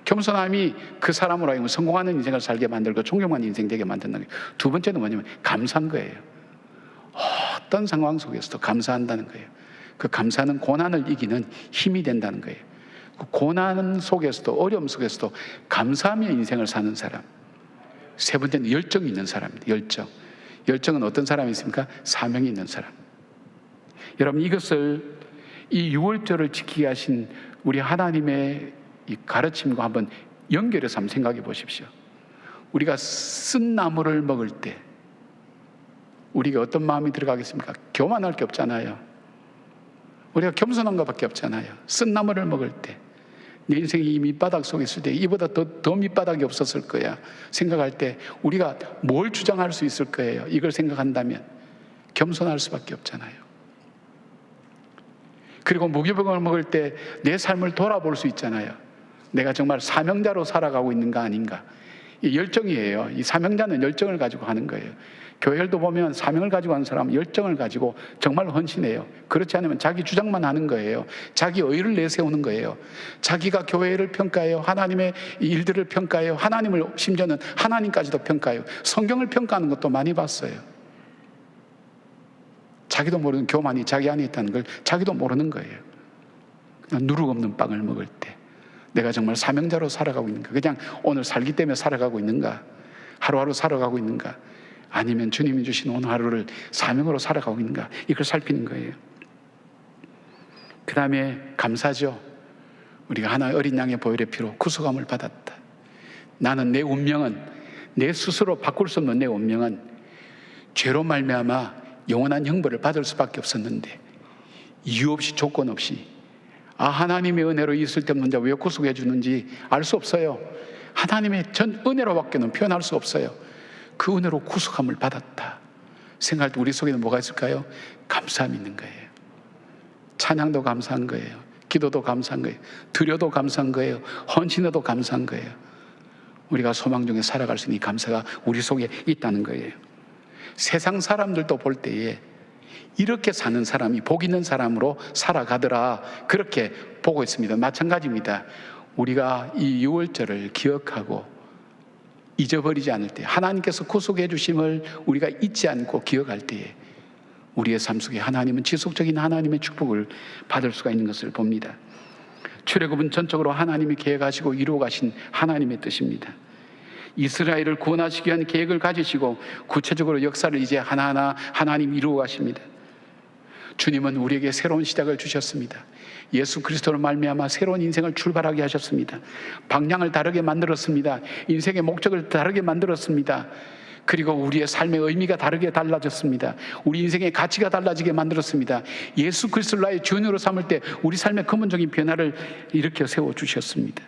[SPEAKER 3] 겸손함이 그 사람으로 하여금 성공하는 인생을 살게 만들고 존경하는 인생 되게 만든다는 거예요. 두 번째는 뭐냐면 감사한 거예요. 어떤 상황 속에서도 감사한다는 거예요. 그 감사는 고난을 이기는 힘이 된다는 거예요. 그 고난 속에서도 어려움 속에서도 감사하며 인생을 사는 사람. 세 번째는 열정이 있는 사람입니다. 열정은 어떤 사람이 있습니까? 사명이 있는 사람. 여러분, 이것을 이 유월절을 지키게 하신 우리 하나님의 이 가르침과 한번 연결해서 한번 생각해 보십시오. 우리가 쓴 나물을 먹을 때 우리가 어떤 마음이 들어가겠습니까? 교만할 게 없잖아요. 우리가 겸손한 것밖에 없잖아요. 쓴 나물을 먹을 때 내 인생이 이 밑바닥 속에 있을 때 이보다 더 밑바닥이 없었을 거야 생각할 때 우리가 뭘 주장할 수 있을 거예요. 이걸 생각한다면 겸손할 수밖에 없잖아요. 그리고 무교병을 먹을 때 내 삶을 돌아볼 수 있잖아요. 내가 정말 사명자로 살아가고 있는가 아닌가. 이 열정이에요. 이 사명자는 열정을 가지고 하는 거예요. 교회도 보면 사명을 가지고 하는 사람은 열정을 가지고 정말 헌신해요. 그렇지 않으면 자기 주장만 하는 거예요. 자기 의를 내세우는 거예요. 자기가 교회를 평가해요. 하나님의 일들을 평가해요. 하나님을 심지어는 하나님까지도 평가해요. 성경을 평가하는 것도 많이 봤어요. 자기도 모르는 교만이 자기 안에 있다는 걸 자기도 모르는 거예요. 그냥 누룩 없는 빵을 먹을 때 내가 정말 사명자로 살아가고 있는가? 그냥 오늘 살기 때문에 살아가고 있는가? 하루하루 살아가고 있는가? 아니면 주님이 주신 오늘 하루를 사명으로 살아가고 있는가? 이걸 살피는 거예요. 그 다음에 감사죠. 우리가 하나의 어린 양의 보혈의 피로 구속함을 받았다. 나는 내 운명은 내 스스로 바꿀 수 없는 내 운명은 죄로 말미암아 영원한 형벌을 받을 수밖에 없었는데 이유 없이 조건 없이 하나님의 은혜로 있을 때 문제 왜 구속해 주는지 알 수 없어요. 하나님의 전 은혜로밖에는 표현할 수 없어요. 그 은혜로 구속함을 받았다 생각할 때 우리 속에는 뭐가 있을까요? 감사함이 있는 거예요. 찬양도 감사한 거예요. 기도도 감사한 거예요. 드려도 감사한 거예요. 헌신해도 감사한 거예요. 우리가 소망 중에 살아갈 수 있는 이 감사가 우리 속에 있다는 거예요. 세상 사람들도 볼 때에 이렇게 사는 사람이 복 있는 사람으로 살아가더라 그렇게 보고 있습니다. 마찬가지입니다. 우리가 이 유월절을 기억하고 잊어버리지 않을 때 하나님께서 구속해 주심을 우리가 잊지 않고 기억할 때에 우리의 삶 속에 하나님은 지속적인 하나님의 축복을 받을 수가 있는 것을 봅니다. 출애굽은 전적으로 하나님이 계획하시고 이루어 가신 하나님의 뜻입니다. 이스라엘을 구원하시기 위한 계획을 가지시고 구체적으로 역사를 이제 하나하나 하나님 이루어 가십니다. 주님은 우리에게 새로운 시작을 주셨습니다. 예수 그리스도로 말미암아 새로운 인생을 출발하게 하셨습니다. 방향을 다르게 만들었습니다. 인생의 목적을 다르게 만들었습니다. 그리고 우리의 삶의 의미가 다르게 달라졌습니다. 우리 인생의 가치가 달라지게 만들었습니다. 예수 그리스도를 나의 주인으로 삼을 때 우리 삶의 근본적인 변화를 일으켜 세워주셨습니다.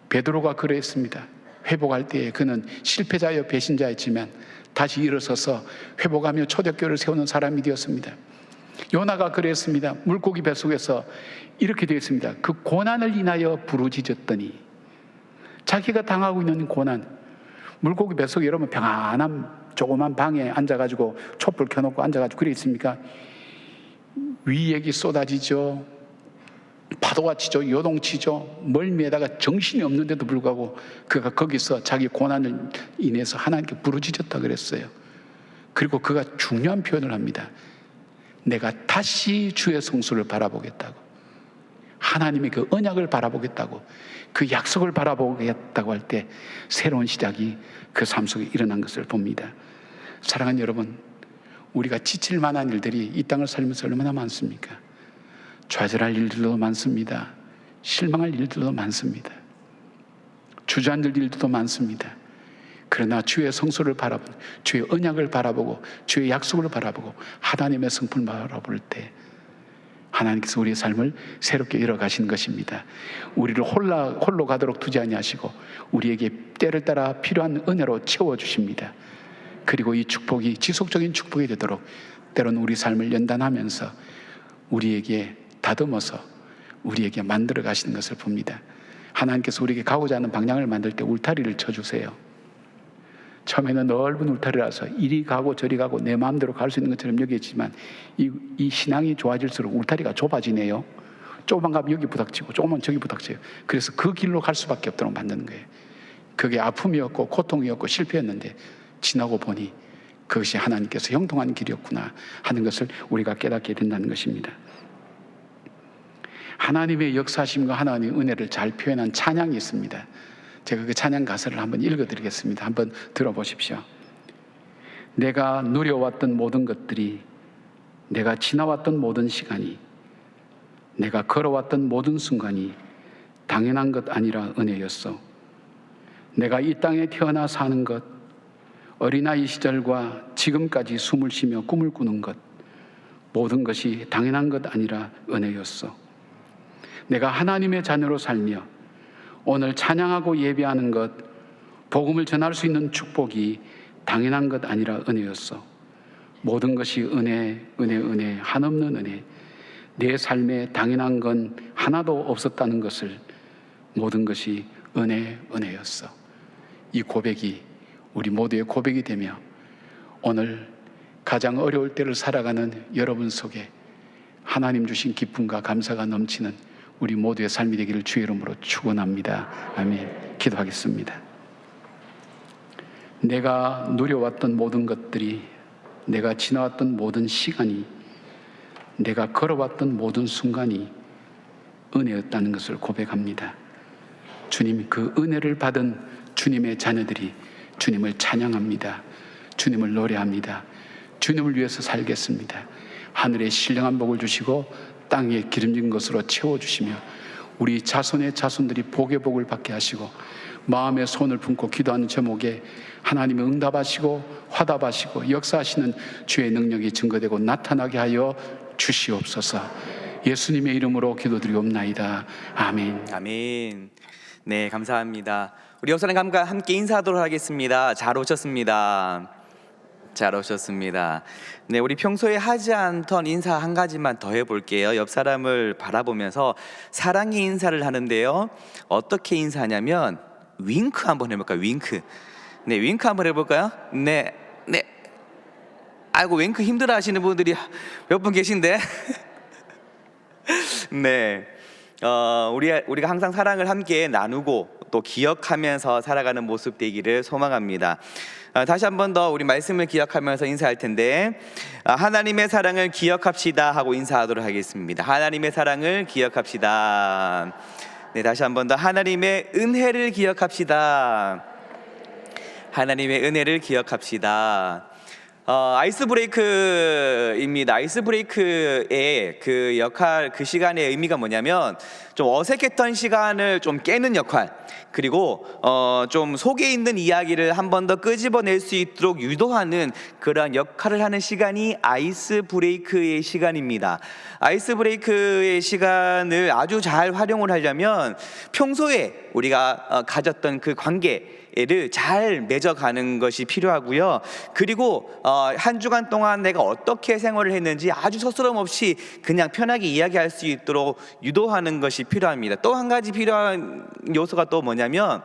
[SPEAKER 3] 베드로가 그랬습니다. 회복할 때에 그는 실패자여 배신자였지만 다시 일어서서 회복하며 초대교회를 세우는 사람이 되었습니다. 요나가 그랬습니다. 물고기 뱃속에서 이렇게 되어 있습니다. 그 고난을 인하여 부르짖었더니 자기가 당하고 있는 고난, 물고기 뱃속에 여러분 평안한 조그만 방에 앉아가지고 촛불 켜놓고 앉아가지고 그래 있습니까? 위액이 쏟아지죠. 파도가 치죠. 요동치죠. 멀미에다가 정신이 없는데도 불구하고 그가 거기서 자기 고난을 인해서 하나님께 부르짖었다 그랬어요. 그리고 그가 중요한 표현을 합니다. 내가 다시 주의 성수를 바라보겠다고, 하나님의 그 언약을 바라보겠다고, 그 약속을 바라보겠다고 할 때 새로운 시작이 그 삶 속에 일어난 것을 봅니다. 사랑하는 여러분, 우리가 지칠 만한 일들이 이 땅을 살면서 얼마나 많습니까? 좌절할 일들도 많습니다. 실망할 일들도 많습니다. 주저앉을 일들도 많습니다. 그러나 주의 성소를 바라보고 주의 언약을 바라보고 주의 약속을 바라보고 하나님의 성품을 바라볼 때 하나님께서 우리의 삶을 새롭게 이뤄가시는 것입니다. 우리를 홀로 가도록 두지 아니하시고 우리에게 때를 따라 필요한 은혜로 채워주십니다. 그리고 이 축복이 지속적인 축복이 되도록 때로는 우리 삶을 연단하면서 우리에게 다듬어서 우리에게 만들어 가시는 것을 봅니다. 하나님께서 우리에게 가고자 하는 방향을 만들 때 울타리를 쳐주세요. 처음에는 넓은 울타리라서 이리 가고 저리 가고 내 마음대로 갈 수 있는 것처럼 여기지만 이 신앙이 좋아질수록 울타리가 좁아지네요. 조금만 가면 여기 부닥치고 조금만 저기 부닥쳐요. 그래서 그 길로 갈 수밖에 없도록 만드는 거예요. 그게 아픔이었고 고통이었고 실패였는데 지나고 보니 그것이 하나님께서 형통한 길이었구나 하는 것을 우리가 깨닫게 된다는 것입니다. 하나님의 역사심과 하나님의 은혜를 잘 표현한 찬양이 있습니다. 제가 그 찬양 가사를 한번 읽어드리겠습니다. 한번 들어보십시오. 내가 누려왔던 모든 것들이, 내가 지나왔던 모든 시간이 내가 걸어왔던 모든 순간이 당연한 것 아니라 은혜였어. 내가 이 땅에 태어나 사는 것, 어린아이 시절과 지금까지 숨을 쉬며 꿈을 꾸는 것, 모든 것이 당연한 것 아니라 은혜였어. 내가 하나님의 자녀로 살며 오늘 찬양하고 예배하는 것, 복음을 전할 수 있는 축복이 당연한 것 아니라 은혜였어. 모든 것이 은혜, 은혜, 은혜, 한없는 은혜. 내 삶에 당연한 건 하나도 없었다는 것을, 모든 것이 은혜, 은혜였어. 이 고백이 우리 모두의 고백이 되며 오늘 가장 어려울 때를 살아가는 여러분 속에 하나님 주신 기쁨과 감사가 넘치는 우리 모두의 삶이 되기를 주의 이름으로 축원합니다. 아멘. 기도하겠습니다. 내가 누려왔던 모든 것들이, 내가 지나왔던 모든 시간이, 내가 걸어왔던 모든 순간이 은혜였다는 것을 고백합니다. 주님, 그 은혜를 받은 주님의 자녀들이 주님을 찬양합니다. 주님을 노래합니다. 주님을 위해서 살겠습니다. 하늘에 신령한 복을 주시고 땅에 기름진 것으로 채워주시며 우리 자손의 자손들이 복의 복을 받게 하시고 마음의 손을 품고 기도하는 제목에 하나님이 응답하시고 화답하시고 역사하시는 주의 능력이 증거되고 나타나게 하여 주시옵소서. 예수님의 이름으로 기도드리옵나이다. 아멘.
[SPEAKER 2] 아멘. 네, 감사합니다. 우리 역사님과 함께 인사하도록 하겠습니다. 잘 오셨습니다. 잘 오셨습니다. 네, 우리 평소에 하지 않던 인사 한 가지만 더 해볼게요. 옆 사람을 바라보면서 사랑의 인사를 하는데요. 어떻게 인사하냐면 윙크 한번 해볼까요? 윙크. 네, 윙크 한번 해볼까요? 네, 네. 아이고, 윙크 힘들어하시는 분들이 몇 분 계신데. 네, 우리가 항상 사랑을 함께 나누고 또 기억하면서 살아가는 모습 되기를 소망합니다. 다시 한 번 더 우리 말씀을 기억하면서 인사할 텐데, 하나님의 사랑을 기억합시다 하고 인사하도록 하겠습니다. 하나님의 사랑을 기억합시다. 네, 다시 한 번 더 하나님의 은혜를 기억합시다. 하나님의 은혜를 기억합시다. 아이스 브레이크입니다. 아이스 브레이크의 그 역할, 그 시간의 의미가 뭐냐면 좀 어색했던 시간을 좀 깨는 역할, 그리고 좀 속에 있는 이야기를 한 번 더 끄집어낼 수 있도록 유도하는 그런 역할을 하는 시간이 아이스 브레이크의 시간입니다. 아이스 브레이크의 시간을 아주 잘 활용을 하려면 평소에 우리가 가졌던 그 관계를 잘 맺어가는 것이 필요하고요. 그리고 한 주간 동안 내가 어떻게 생활을 했는지 아주 서스럼 없이 그냥 편하게 이야기할 수 있도록 유도하는 것이 필요합니다. 또 한 가지 필요한 요소가 또 뭐냐면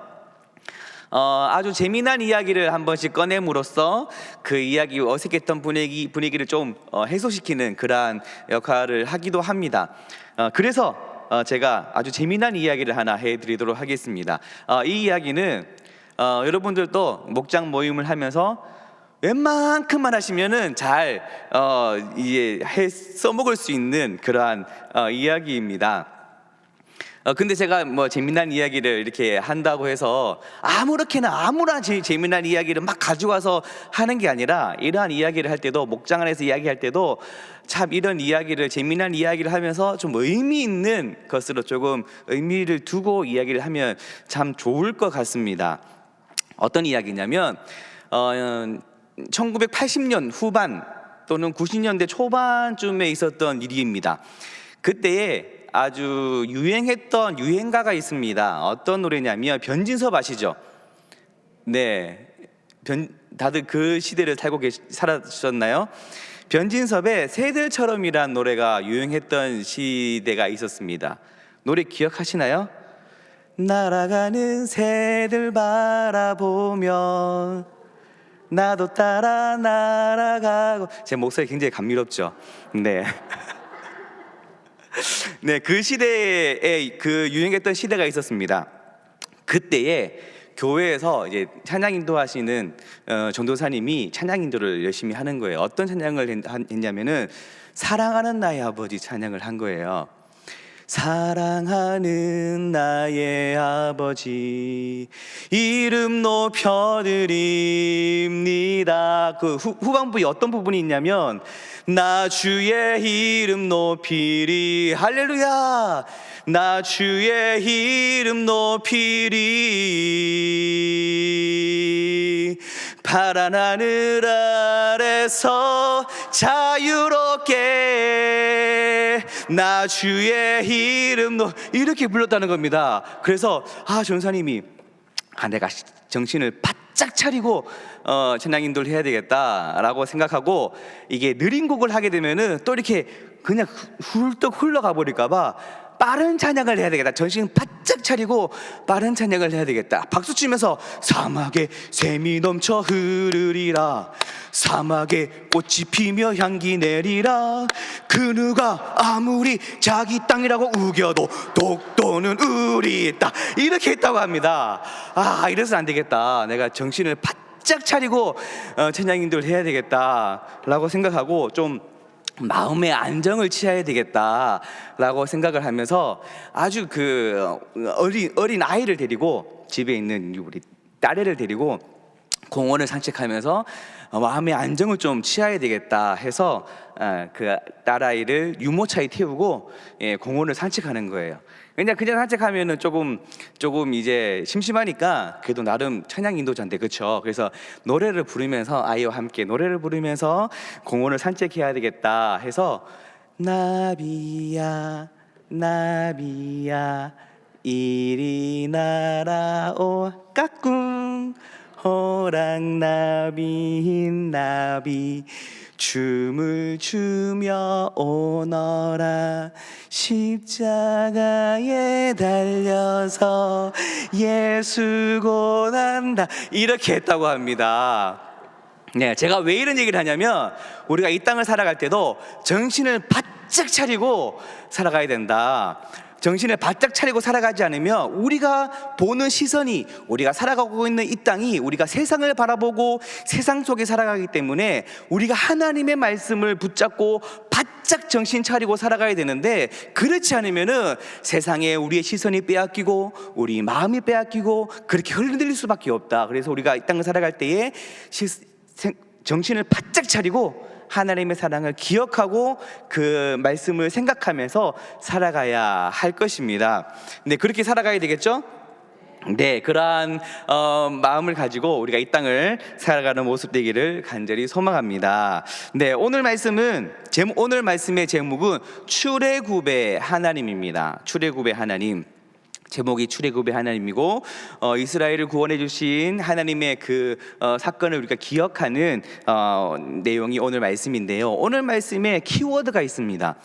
[SPEAKER 2] 아주 재미난 이야기를 한 번씩 꺼냄으로써 그 이야기 어색했던 분위기를 좀 해소시키는 그러한 역할을 하기도 합니다. 그래서 제가 아주 재미난 이야기를 하나 해드리도록 하겠습니다. 이 이야기는 여러분들도 목장 모임을 하면서 웬만큼만 하시면은 잘 써먹을 수 있는 그러한 이야기입니다. 근데 제가 뭐 재미난 이야기를 이렇게 한다고 해서 아무나 재미난 이야기를 막 가져와서 하는 게 아니라, 이러한 이야기를 할 때도, 목장 안에서 이야기할 때도 참 이런 이야기를, 재미난 이야기를 하면서 좀 의미 있는 것으로 조금 의미를 두고 이야기를 하면 참 좋을 것 같습니다. 어떤 이야기냐면 1980년 후반 또는 90년대 초반쯤에 있었던 일입니다. 그때에 아주 유행했던 유행가가 있습니다. 어떤 노래냐면 변진섭 아시죠? 네, 다들 그 시대를 살았었나요? 변진섭의 새들처럼이란 노래가 유행했던 시대가 있었습니다. 노래 기억하시나요? 날아가는 새들 바라보면 나도 따라 날아가고. 제 목소리 굉장히 감미롭죠? 네. 네, 그 시대에 그 유행했던 시대가 있었습니다. 그때에 교회에서 이제 찬양 인도하시는 전도사님이 찬양 인도를 열심히 하는 거예요. 어떤 찬양을 했냐면은 사랑하는 나의 아버지 찬양을 한 거예요. 사랑하는 나의 아버지 이름 높여드립니다. 그 후반부에 어떤 부분이 있냐면 나 주의 이름 높이리 할렐루야 나 주의 이름 높이리 파란 하늘 아래서 자유롭게 나 주의 이름 이렇게 불렀다는 겁니다. 그래서 전사님이 내가 정신을 바짝 차리고 찬양 인도를 해야 되겠다라고 생각하고 이게 느린 곡을 하게 되면은 또 이렇게 그냥 훌떡 흘러가 버릴까봐 빠른 찬양을 해야 되겠다. 정신 바짝 차리고 빠른 찬양을 해야 되겠다. 박수 치면서 사막에 샘이 넘쳐 흐르리라 사막에 꽃이 피며 향기 내리라 그 누가 아무리 자기 땅이라고 우겨도 독도는 우리 땅 이렇게 했다고 합니다. 이래서 안 되겠다. 내가 정신을 바짝 차리고 찬양 인도를 해야 되겠다라고 생각하고 좀 마음의 안정을 취해야 되겠다라고 생각을 하면서 아주 그 어린 아이를 데리고 집에 있는 우리 딸애를 데리고 공원을 산책하면서 마음의 안정을 좀 취해야 되겠다 해서 그 딸아이를 유모차에 태우고 공원을 산책하는 거예요. 그냥 산책하면은 조금 이제 심심하니까 그래도 나름 찬양 인도자인데 그렇죠. 그래서 노래를 부르면서 아이와 함께 노래를 부르면서 공원을 산책해야 되겠다 해서 나비야 나비야 이리 날아오 까꿍 호랑나비 나비 춤을 추며 오너라 십자가에 달려서 예수 고난다 이렇게 했다고 합니다. 네, 제가 왜 이런 얘기를 하냐면 우리가 이 땅을 살아갈 때도 정신을 바짝 차리고 살아가야 된다. 정신을 바짝 차리고 살아가지 않으면 우리가 보는 시선이 우리가 살아가고 있는 이 땅이 우리가 세상을 바라보고 세상 속에 살아가기 때문에 우리가 하나님의 말씀을 붙잡고 바짝 정신 차리고 살아가야 되는데 그렇지 않으면은 세상에 우리의 시선이 빼앗기고 우리 마음이 빼앗기고 그렇게 흘러들릴 수밖에 없다. 그래서 우리가 이 땅을 살아갈 때에 정신을 바짝 차리고 하나님의 사랑을 기억하고 그 말씀을 생각하면서 살아가야 할 것입니다. 네, 그렇게 살아가야 되겠죠? 네, 그러한 마음을 가지고 우리가 이 땅을 살아가는 모습 되기를 간절히 소망합니다. 네, 오늘 말씀의 제목은 출애굽의 하나님입니다. 출애굽의 하나님. 제목이 출애굽의 하나님이고 이스라엘을 구원해 주신 하나님의 그 사건을 우리가 기억하는 내용이 오늘 말씀인데요. 오늘 말씀에 키워드가 있습니다.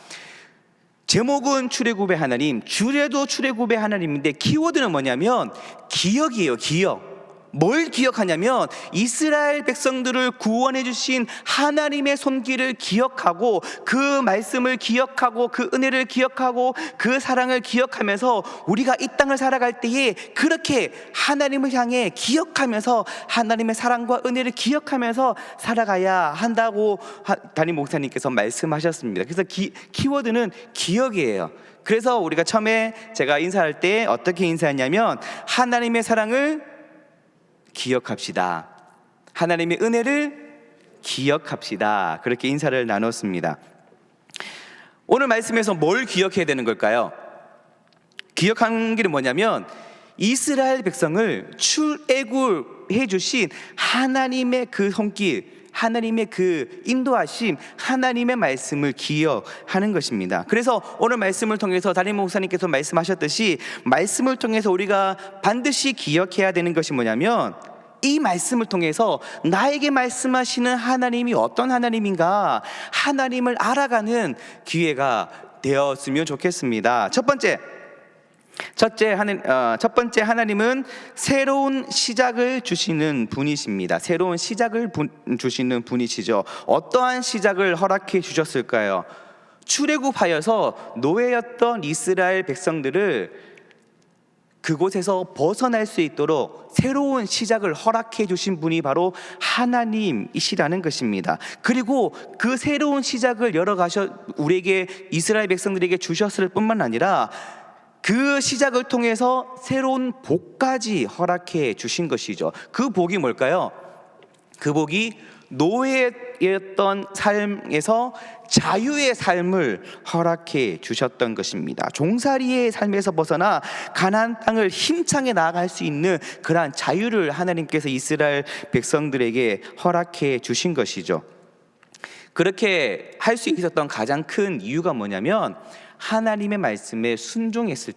[SPEAKER 2] 제목은 출애굽의 하나님, 주제도 출애굽의 하나님인데 키워드는 뭐냐면 기억이에요. 기억. 뭘 기억하냐면 이스라엘 백성들을 구원해 주신 하나님의 손길을 기억하고 그 말씀을 기억하고 그 은혜를 기억하고 그 사랑을 기억하면서 우리가 이 땅을 살아갈 때에 그렇게 하나님을 향해 기억하면서 하나님의 사랑과 은혜를 기억하면서 살아가야 한다고 담임 목사님께서 말씀하셨습니다. 그래서 키워드는 기억이에요. 그래서 우리가 처음에 제가 인사할 때 어떻게 인사했냐면 하나님의 사랑을 기억합시다. 하나님의 은혜를 기억합시다. 그렇게 인사를 나눴습니다. 오늘 말씀에서 뭘 기억해야 되는 걸까요? 기억하는 게 뭐냐면 이스라엘 백성을 출애굽해 주신 하나님의 그 손길, 하나님의 그 인도하심, 하나님의 말씀을 기억하는 것입니다. 그래서 오늘 말씀을 통해서 담임 목사님께서 말씀하셨듯이 말씀을 통해서 우리가 반드시 기억해야 되는 것이 뭐냐면 이 말씀을 통해서 나에게 말씀하시는 하나님이 어떤 하나님인가 하나님을 알아가는 기회가 되었으면 좋겠습니다. 첫 번째 하나님은 새로운 시작을 주시는 분이십니다. 새로운 시작을 주시는 분이시죠. 어떠한 시작을 허락해 주셨을까요? 출애굽하여서 노예였던 이스라엘 백성들을 그곳에서 벗어날 수 있도록 새로운 시작을 허락해 주신 분이 바로 하나님이시라는 것입니다. 그리고 그 새로운 시작을 우리에게, 이스라엘 백성들에게 주셨을 뿐만 아니라 그 시작을 통해서 새로운 복까지 허락해 주신 것이죠. 그 복이 뭘까요? 그 복이 노예였던 삶에서 자유의 삶을 허락해 주셨던 것입니다. 종살이의 삶에서 벗어나 가나안 땅을 힘차게 나아갈 수 있는 그러한 자유를 하나님께서 이스라엘 백성들에게 허락해 주신 것이죠. 그렇게 할 수 있었던 가장 큰 이유가 뭐냐면 하나님의 말씀에 순종했을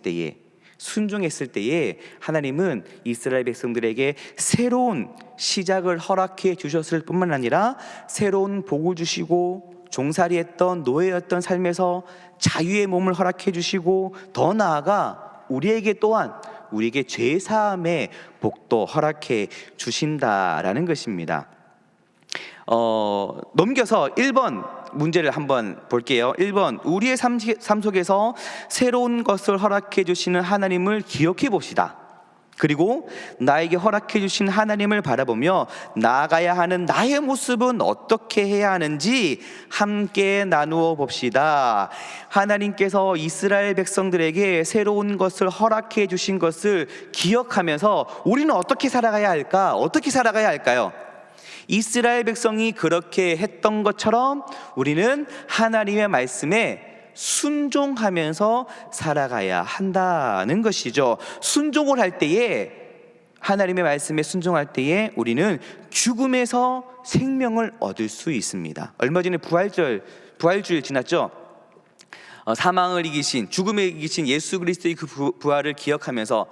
[SPEAKER 2] 때에 하나님은 이스라엘 백성들에게 새로운 시작을 허락해 주셨을 뿐만 아니라 새로운 복을 주시고 종살이했던 노예였던 삶에서 자유의 몸을 허락해 주시고 더 나아가 우리에게 죄 사함의 복도 허락해 주신다라는 것입니다. 넘겨서 1번 문제를 한번 볼게요. 1번, 우리의 삶 속에서 새로운 것을 허락해 주시는 하나님을 기억해 봅시다. 그리고 나에게 허락해 주신 하나님을 바라보며 나아가야 하는 나의 모습은 어떻게 해야 하는지 함께 나누어 봅시다. 하나님께서 이스라엘 백성들에게 새로운 것을 허락해 주신 것을 기억하면서 우리는 어떻게 살아가야 할까? 어떻게 살아가야 할까요? 이스라엘 백성이 그렇게 했던 것처럼 우리는 하나님의 말씀에 순종하면서 살아가야 한다는 것이죠. 순종을 할 때에, 하나님의 말씀에 순종할 때에 우리는 죽음에서 생명을 얻을 수 있습니다. 얼마 전에 부활주일 지났죠? 사망을 이기신, 죽음을 이기신 예수 그리스도의 그 부활을 기억하면서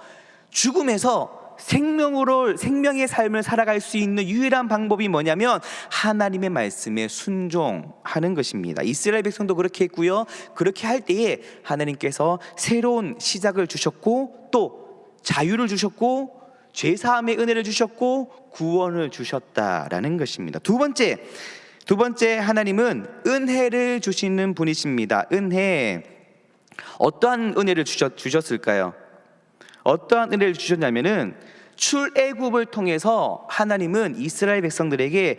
[SPEAKER 2] 죽음에서 생명의 삶을 살아갈 수 있는 유일한 방법이 뭐냐면 하나님의 말씀에 순종하는 것입니다. 이스라엘 백성도 그렇게 했고요. 그렇게 할 때에 하나님께서 새로운 시작을 주셨고 또 자유를 주셨고 죄사함의 은혜를 주셨고 구원을 주셨다라는 것입니다. 두 번째, 하나님은 은혜를 주시는 분이십니다. 은혜, 어떠한 은혜를 주셨을까요? 어떠한 은혜를 주셨냐면은 출애굽을 통해서 하나님은 이스라엘 백성들에게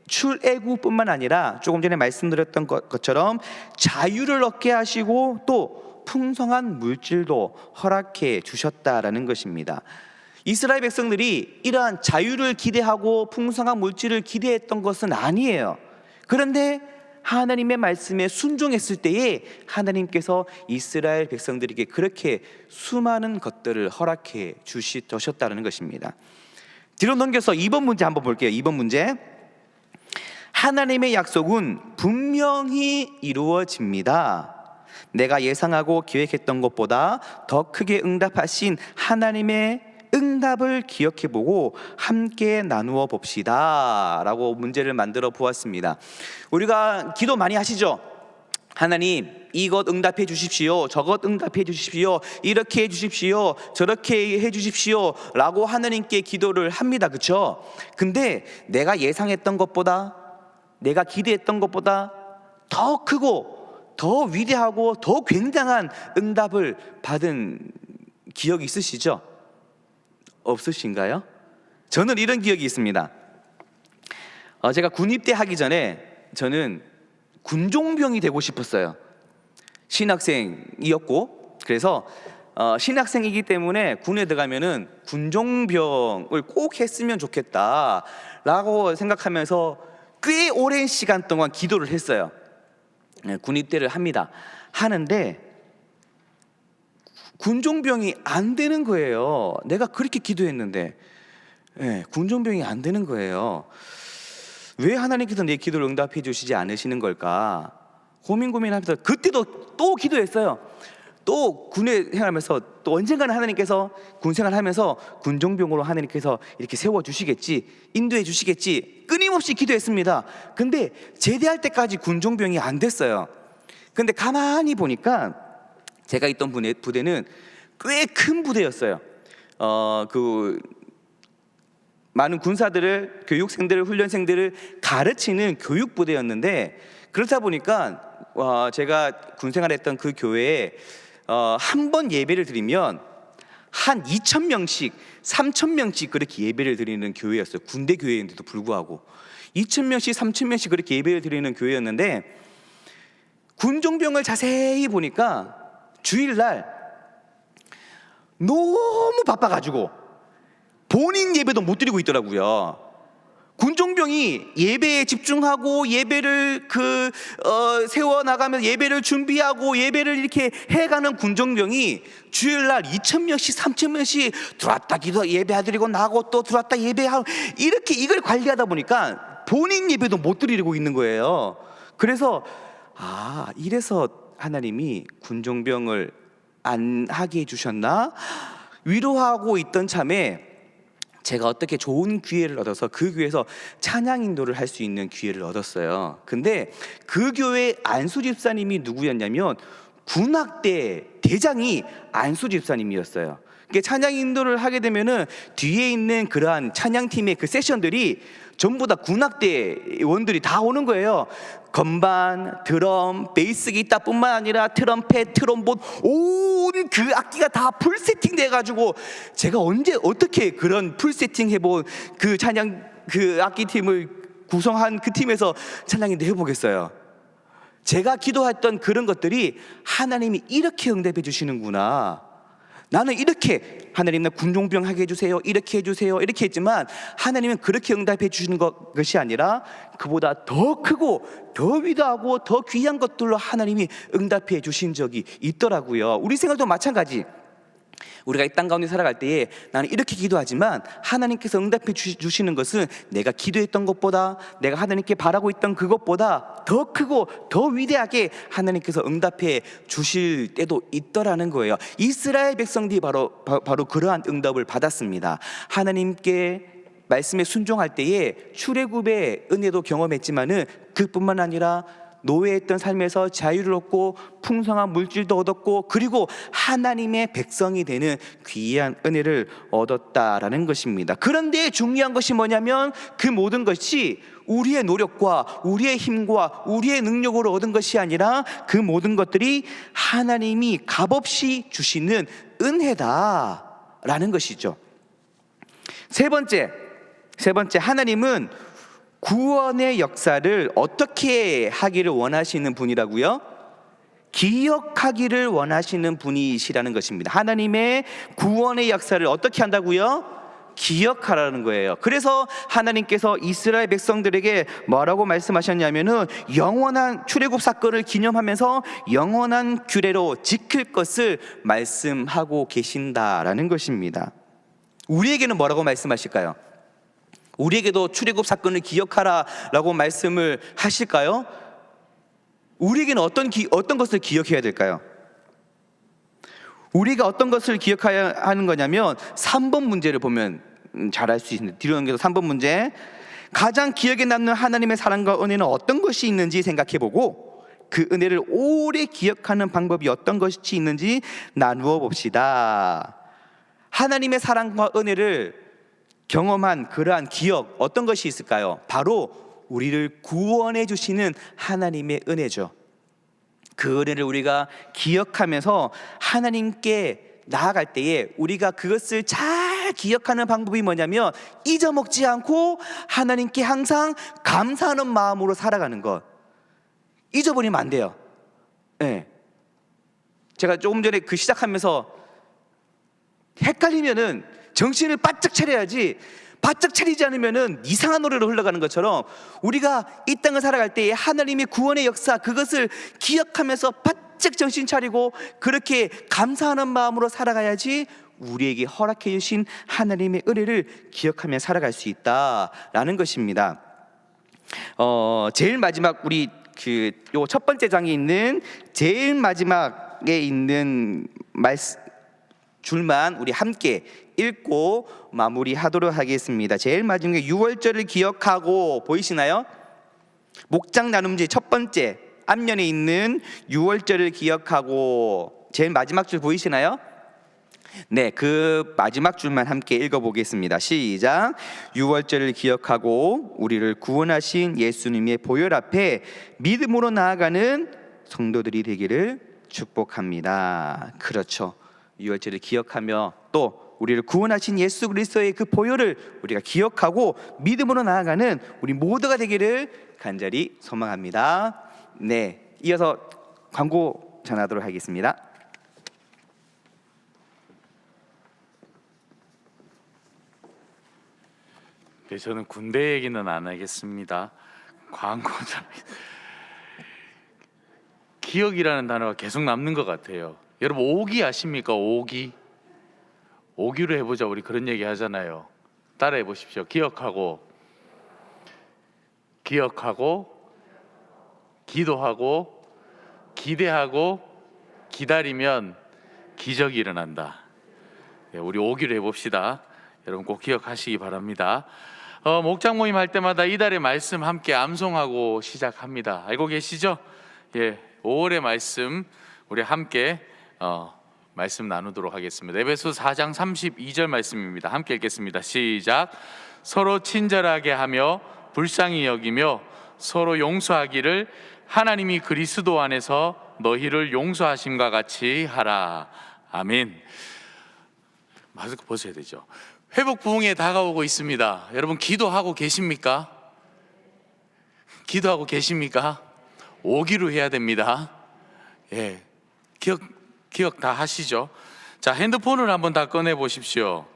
[SPEAKER 2] 출애굽뿐만 아니라 조금 전에 말씀드렸던 것처럼 자유를 얻게 하시고 또 풍성한 물질도 허락해 주셨다라는 것입니다. 이스라엘 백성들이 이러한 자유를 기대하고 풍성한 물질을 기대했던 것은 아니에요. 그런데 하나님의 말씀에 순종했을 때에 하나님께서 이스라엘 백성들에게 그렇게 수많은 것들을 허락해 주셨다는 것입니다. 뒤로 넘겨서 2번 문제 한번 볼게요. 2번 문제, 하나님의 약속은 분명히 이루어집니다. 내가 예상하고 계획했던 것보다 더 크게 응답하신 하나님의 응답을 기억해보고 함께 나누어 봅시다 라고 문제를 만들어 보았습니다. 우리가 기도 많이 하시죠? 하나님, 이것 응답해 주십시오, 저것 응답해 주십시오, 이렇게 해 주십시오, 저렇게 해 주십시오 라고 하나님께 기도를 합니다. 그렇죠? 근데 내가 예상했던 것보다, 내가 기대했던 것보다 더 크고 더 위대하고 더 굉장한 응답을 받은 기억이 있으시죠? 없으신가요? 저는 이런 기억이 있습니다. 제가 군입대 하기 전에 저는 군종병이 되고 싶었어요. 신학생이었고, 그래서 신학생이기 때문에 군에 들어가면은 군종병을 꼭 했으면 좋겠다라고 생각하면서 꽤 오랜 시간 동안 기도를 했어요. 군입대를 하는데 군종병이 안 되는 거예요. 내가 그렇게 기도했는데 군종병이 안 되는 거예요. 왜 하나님께서 내 기도를 응답해 주시지 않으시는 걸까 고민하면서 그때도 또 기도했어요. 또 군에 생활하면서 또 언젠가는 하나님께서 군 생활하면서 군종병으로 하나님께서 이렇게 세워주시겠지, 인도해 주시겠지 끊임없이 기도했습니다. 근데 제대할 때까지 군종병이 안 됐어요. 근데 가만히 보니까 제가 있던 부대는 꽤 큰 부대였어요. 많은 군사들을, 교육생들을, 훈련생들을 가르치는 교육부대였는데, 그렇다 보니까 제가 군생활했던 그 교회에 한 번 예배를 드리면 한 2,000명씩 3,000명씩 그렇게 예배를 드리는 교회였어요. 군대 교회인데도 불구하고 2,000명씩 3,000명씩 그렇게 예배를 드리는 교회였는데, 군종병을 자세히 보니까 주일날 너무 바빠가지고 본인 예배도 못 드리고 있더라고요. 군종병이 예배에 집중하고 예배를 세워나가면서 예배를 준비하고 예배를 이렇게 해가는 군종병이 주일날 2,000명씩 3,000명씩 들어왔다 기도 예배드리고 나고 또 들어왔다 예배하고 이렇게 이걸 관리하다 보니까 본인 예배도 못 드리고 있는 거예요. 그래서 이래서 하나님이 군종병을 안 하게 해주셨나 위로하고 있던 참에 제가 어떻게 좋은 기회를 얻어서 그 교회에서 찬양 인도를 할 수 있는 기회를 얻었어요. 근데 그 교회 안수 집사님이 누구였냐면 군악대 대장이 안수 집사님이었어요. 그러니까 찬양 인도를 하게 되면은 뒤에 있는 그러한 찬양팀의 그 세션들이 전부 다 군악대원들이 다 오는 거예요. 건반, 드럼, 베이스 기타뿐만 아니라 트럼펫, 트롬본 온 그 악기가 다 풀 세팅 돼가지고 제가 언제 어떻게 그런 풀 세팅 해본 그 찬양 그 악기 팀을 구성한 그 팀에서 찬양인도 해보겠어요. 제가 기도했던 그런 것들이 하나님이 이렇게 응답해 주시는구나. 나는 이렇게 하나님 나 군종병 하게 해주세요 이렇게 해주세요 이렇게 했지만 하나님은 그렇게 응답해 주시는 것이 아니라 그보다 더 크고 더 위대하고 더 귀한 것들로 하나님이 응답해 주신 적이 있더라고요. 우리 생활도 마찬가지. 우리가 이 땅 가운데 살아갈 때에 나는 이렇게 기도하지만 하나님께서 응답해 주시는 것은 내가 기도했던 것보다 내가 하나님께 바라고 있던 그것보다 더 크고 더 위대하게 하나님께서 응답해 주실 때도 있더라는 거예요. 이스라엘 백성들이 바로 그러한 응답을 받았습니다. 하나님께 말씀에 순종할 때에 출애굽의 은혜도 경험했지만은 그뿐만 아니라 노예했던 삶에서 자유를 얻고 풍성한 물질도 얻었고 그리고 하나님의 백성이 되는 귀한 은혜를 얻었다라는 것입니다. 그런데 중요한 것이 뭐냐면 그 모든 것이 우리의 노력과 우리의 힘과 우리의 능력으로 얻은 것이 아니라 그 모든 것들이 하나님이 값없이 주시는 은혜다라는 것이죠. 세 번째 하나님은 구원의 역사를 어떻게 하기를 원하시는 분이라고요? 기억하기를 원하시는 분이시라는 것입니다. 하나님의 구원의 역사를 어떻게 한다고요? 기억하라는 거예요. 그래서 하나님께서 이스라엘 백성들에게 뭐라고 말씀하셨냐면은 영원한 출애굽 사건을 기념하면서 영원한 규례로 지킬 것을 말씀하고 계신다라는 것입니다. 우리에게는 뭐라고 말씀하실까요? 우리에게도 출애굽 사건을 기억하라라고 말씀을 하실까요? 우리에게는 어떤 것을 기억해야 될까요? 우리가 어떤 것을 기억해야 하는 거냐면 3번 문제를 보면 잘 알 수 있습니다. 뒤로 넘겨서 3번 문제. 가장 기억에 남는 하나님의 사랑과 은혜는 어떤 것이 있는지 생각해보고 그 은혜를 오래 기억하는 방법이 어떤 것이 있는지 나누어 봅시다. 하나님의 사랑과 은혜를 경험한 그러한 기억 어떤 것이 있을까요? 바로 우리를 구원해 주시는 하나님의 은혜죠. 그 은혜를 우리가 기억하면서 하나님께 나아갈 때에 우리가 그것을 잘 기억하는 방법이 뭐냐면 잊어먹지 않고 하나님께 항상 감사하는 마음으로 살아가는 것. 잊어버리면 안 돼요. 네. 제가 조금 전에 그 시작하면서 헷갈리면은 정신을 바짝 차려야지, 바짝 차리지 않으면은 이상한 노래로 흘러가는 것처럼 우리가 이 땅을 살아갈 때에 하나님의 구원의 역사 그것을 기억하면서 바짝 정신 차리고 그렇게 감사하는 마음으로 살아가야지 우리에게 허락해 주신 하나님의 은혜를 기억하며 살아갈 수 있다라는 것입니다. 제일 마지막 우리 요 첫 번째 장에 있는 제일 마지막에 있는 줄만 우리 함께 읽고 마무리하도록 하겠습니다. 제일 마지막에 유월절을 기억하고 보이시나요? 목장 나눔지 첫 번째 앞면에 있는 유월절을 기억하고 제일 마지막 줄 보이시나요? 네, 그 마지막 줄만 함께 읽어보겠습니다. 시작. 유월절을 기억하고 우리를 구원하신 예수님의 보혈 앞에 믿음으로 나아가는 성도들이 되기를 축복합니다. 그렇죠. 유월절을 기억하며 또 우리를 구원하신 예수 그리스도의 그 보혈을 우리가 기억하고 믿음으로 나아가는 우리 모두가 되기를 간절히 소망합니다. 네, 이어서 광고 전하도록 하겠습니다.
[SPEAKER 4] 네, 저는 군대 얘기는 안 하겠습니다. 광고자 기억이라는 단어가 계속 남는 것 같아요. 여러분 오기 아십니까? 오기. 오기로 해보자. 우리 그런 얘기 하잖아요. 따라해 보십시오. 기억하고 기도하고 기대하고 기다리면 기적이 일어난다. 네, 우리 오기로 해봅시다. 여러분 꼭 기억하시기 바랍니다. 목장 모임 할 때마다 이달의 말씀 함께 암송하고 시작합니다. 알고 계시죠? 예, 5월의 말씀 우리 함께 말씀 나누도록 하겠습니다. 에베소 4장 32절 말씀입니다. 함께 읽겠습니다. 시작. 서로 친절하게 하며 불쌍히 여기며 서로 용서하기를 하나님이 그리스도 안에서 너희를 용서하심과 같이 하라. 아멘. 마스크 벗어야 되죠. 회복 부흥에 다가오고 있습니다. 여러분 기도하고 계십니까? 기도하고 계십니까? 오기로 해야 됩니다. 예, 기억 다 하시죠? 자, 핸드폰을 한번 다 꺼내 보십시오.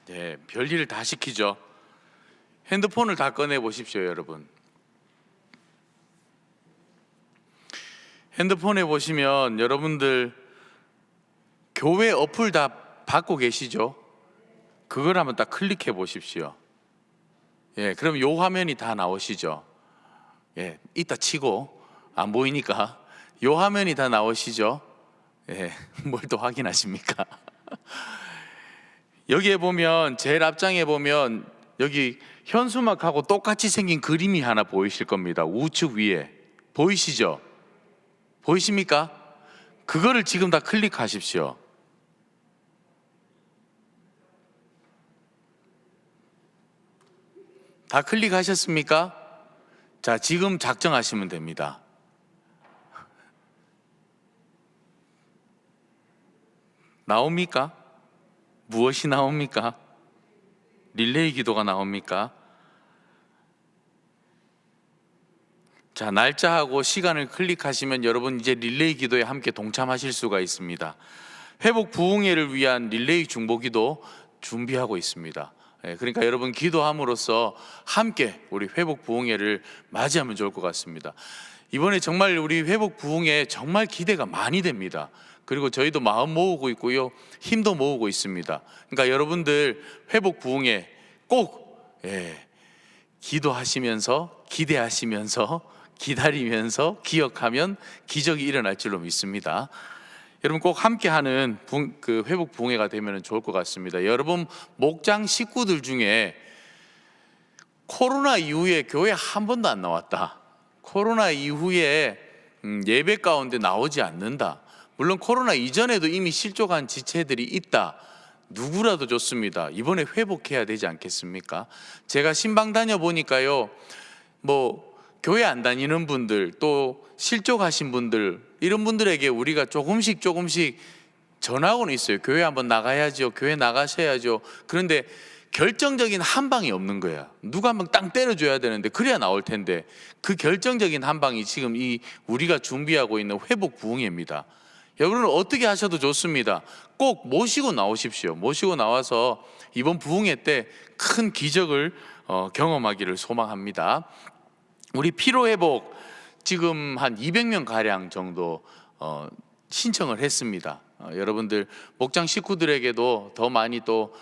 [SPEAKER 4] 네, 별일을 다 시키죠. 핸드폰을 다 꺼내 보십시오, 여러분. 핸드폰에 보시면 여러분들 교회 어플 다 받고 계시죠? 그걸 한번 딱 클릭해 보십시오. 예, 그럼 요 화면이 다 나오시죠? 예, 이따 치고 안 보이니까 요 화면이 다 나오시죠? 예, 뭘 또 확인하십니까? 여기에 보면 제일 앞장에 보면 여기 현수막하고 똑같이 생긴 그림이 하나 보이실 겁니다. 우측 위에 보이시죠? 보이십니까? 그거를 지금 다 클릭하십시오. 다 클릭하셨습니까? 자, 지금 작정하시면 됩니다. 나옵니까? 무엇이 나옵니까? 릴레이 기도가 나옵니까? 자, 날짜하고 시간을 클릭하시면 여러분 이제 릴레이 기도에 함께 동참하실 수가 있습니다. 회복 부흥회를 위한 릴레이 중보기도 준비하고 있습니다. 그러니까 여러분 기도함으로써 함께 우리 회복 부흥회를 맞이하면 좋을 것 같습니다. 이번에 정말 우리 회복 부흥회 정말 기대가 많이 됩니다. 그리고 저희도 마음 모으고 있고요, 힘도 모으고 있습니다. 그러니까 여러분들 회복 부흥회 꼭 기도하시면서 기대하시면서 기다리면서 기억하면 기적이 일어날 줄로 믿습니다. 여러분 꼭 함께하는 그 회복 부흥회가 되면 좋을 것 같습니다. 여러분 목장 식구들 중에 코로나 이후에 교회 한 번도 안 나왔다, 코로나 이후에 예배 가운데 나오지 않는다, 물론 코로나 이전에도 이미 실족한 지체들이 있다, 누구라도 좋습니다. 이번에 회복해야 되지 않겠습니까? 제가 신방 다녀보니까요, 교회 안 다니는 분들, 또 실족하신 분들, 이런 분들에게 우리가 조금씩 전하고는 있어요. 교회 한번 나가야죠, 교회 나가셔야죠. 그런데 결정적인 한 방이 없는 거야. 누가 한번 땅 때려줘야 되는데 그래야 나올 텐데, 그 결정적인 한 방이 지금 이 우리가 준비하고 있는 회복 부흥회입니다. 여러분은 어떻게 하셔도 좋습니다. 꼭 모시고 나오십시오. 모시고 나와서 이번 부흥회 때 큰 기적을 경험하기를 소망합니다. 우리 피로회복 지금 한 200명 가량 정도 신청을 했습니다. 여러분들 목장 식구들에게도 더 많이 또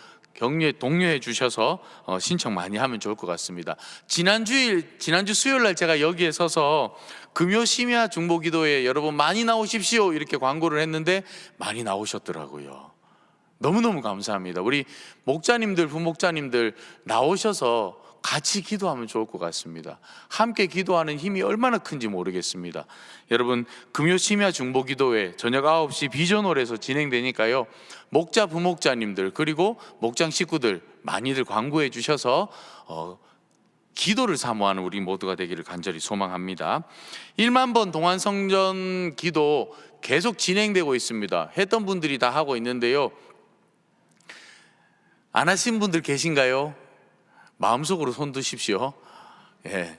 [SPEAKER 4] 독려해 주셔서 신청 많이 하면 좋을 것 같습니다. 지난주 수요일 날 제가 여기에 서서 금요 심야 중보기도에 여러분 많이 나오십시오 이렇게 광고를 했는데 많이 나오셨더라고요. 너무너무 감사합니다. 우리 목자님들, 부목자님들 나오셔서 같이 기도하면 좋을 것 같습니다. 함께 기도하는 힘이 얼마나 큰지 모르겠습니다. 여러분 금요 심야 중보기도회 저녁 9시 비전홀에서 진행되니까요, 목자, 부목자님들 그리고 목장 식구들 많이들 광고해 주셔서 기도를 사모하는 우리 모두가 되기를 간절히 소망합니다. 1만 번 동안성전 기도 계속 진행되고 있습니다. 했던 분들이 다 하고 있는데요. 안 하신 분들 계신가요? 마음속으로 손 드십시오. 예,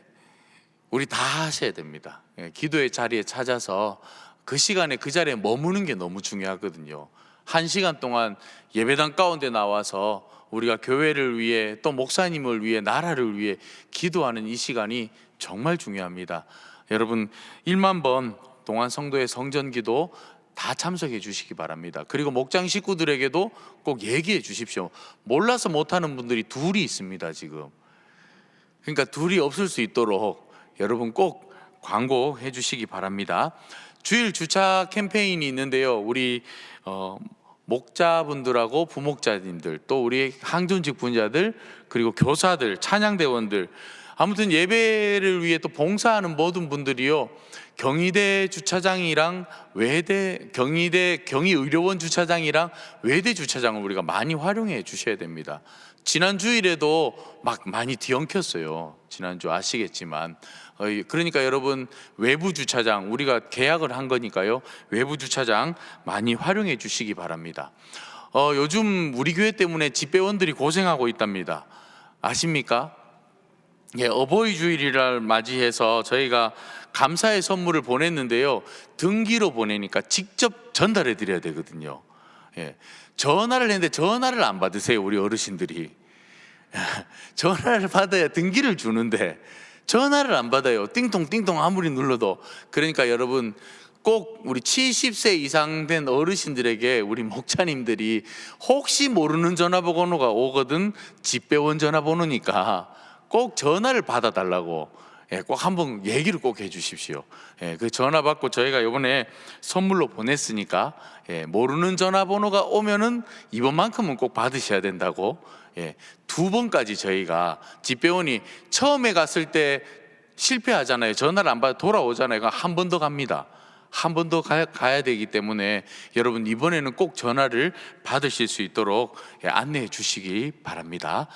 [SPEAKER 4] 우리 다 하셔야 됩니다. 예, 기도의 자리에 찾아서 그 시간에 그 자리에 머무는 게 너무 중요하거든요. 1시간 동안 예배당 가운데 나와서 우리가 교회를 위해 또 목사님을 위해 나라를 위해 기도하는 이 시간이 정말 중요합니다. 여러분 1만 번 동안 성도의 성전기도 다 참석해 주시기 바랍니다. 그리고 목장 식구들에게도 꼭 얘기해 주십시오. 몰라서 못하는 분들이 둘이 있습니다 지금. 그러니까 둘이 없을 수 있도록 여러분 꼭 광고해 주시기 바랍니다. 주일 주차 캠페인이 있는데요. 우리 목자분들하고 부목자님들, 또 우리 항존직 분자들, 그리고 교사들, 찬양대원들, 아무튼 예배를 위해 또 봉사하는 모든 분들이요, 경희대 주차장이랑 경희의료원 주차장이랑 외대 주차장을 우리가 많이 활용해 주셔야 됩니다. 지난 주일에도 막 많이 뒤엉켰어요. 지난주 아시겠지만. 그러니까 여러분 외부 주차장, 우리가 계약을 한 거니까요, 외부 주차장 많이 활용해 주시기 바랍니다. 요즘 우리 교회 때문에 집배원들이 고생하고 있답니다. 아십니까? 예, 어버이 주일을 맞이해서 저희가 감사의 선물을 보냈는데요, 등기로 보내니까 직접 전달해 드려야 되거든요. 예, 전화를 했는데 전화를 안 받으세요. 우리 어르신들이 전화를 받아야 등기를 주는데 전화를 안 받아요. 띵동 띵동 아무리 눌러도. 그러니까 여러분 꼭 우리 70세 이상 된 어르신들에게 우리 목자님들이 혹시 모르는 전화번호가 오거든 집배원 전화번호니까 꼭 전화를 받아달라고, 예, 꼭 한번 얘기를 꼭 해주십시오. 예, 그 전화 받고 저희가 이번에 선물로 보냈으니까, 예, 모르는 전화번호가 오면은 이번만큼은 꼭 받으셔야 된다고. 예, 2번까지 저희가 집배원이 처음에 갔을 때 실패하잖아요. 전화를 안 받아 돌아오잖아요. 한 번 더 갑니다. 한 번 더 가야 되기 때문에 여러분 이번에는 꼭 전화를 받으실 수 있도록, 예, 안내해 주시기 바랍니다.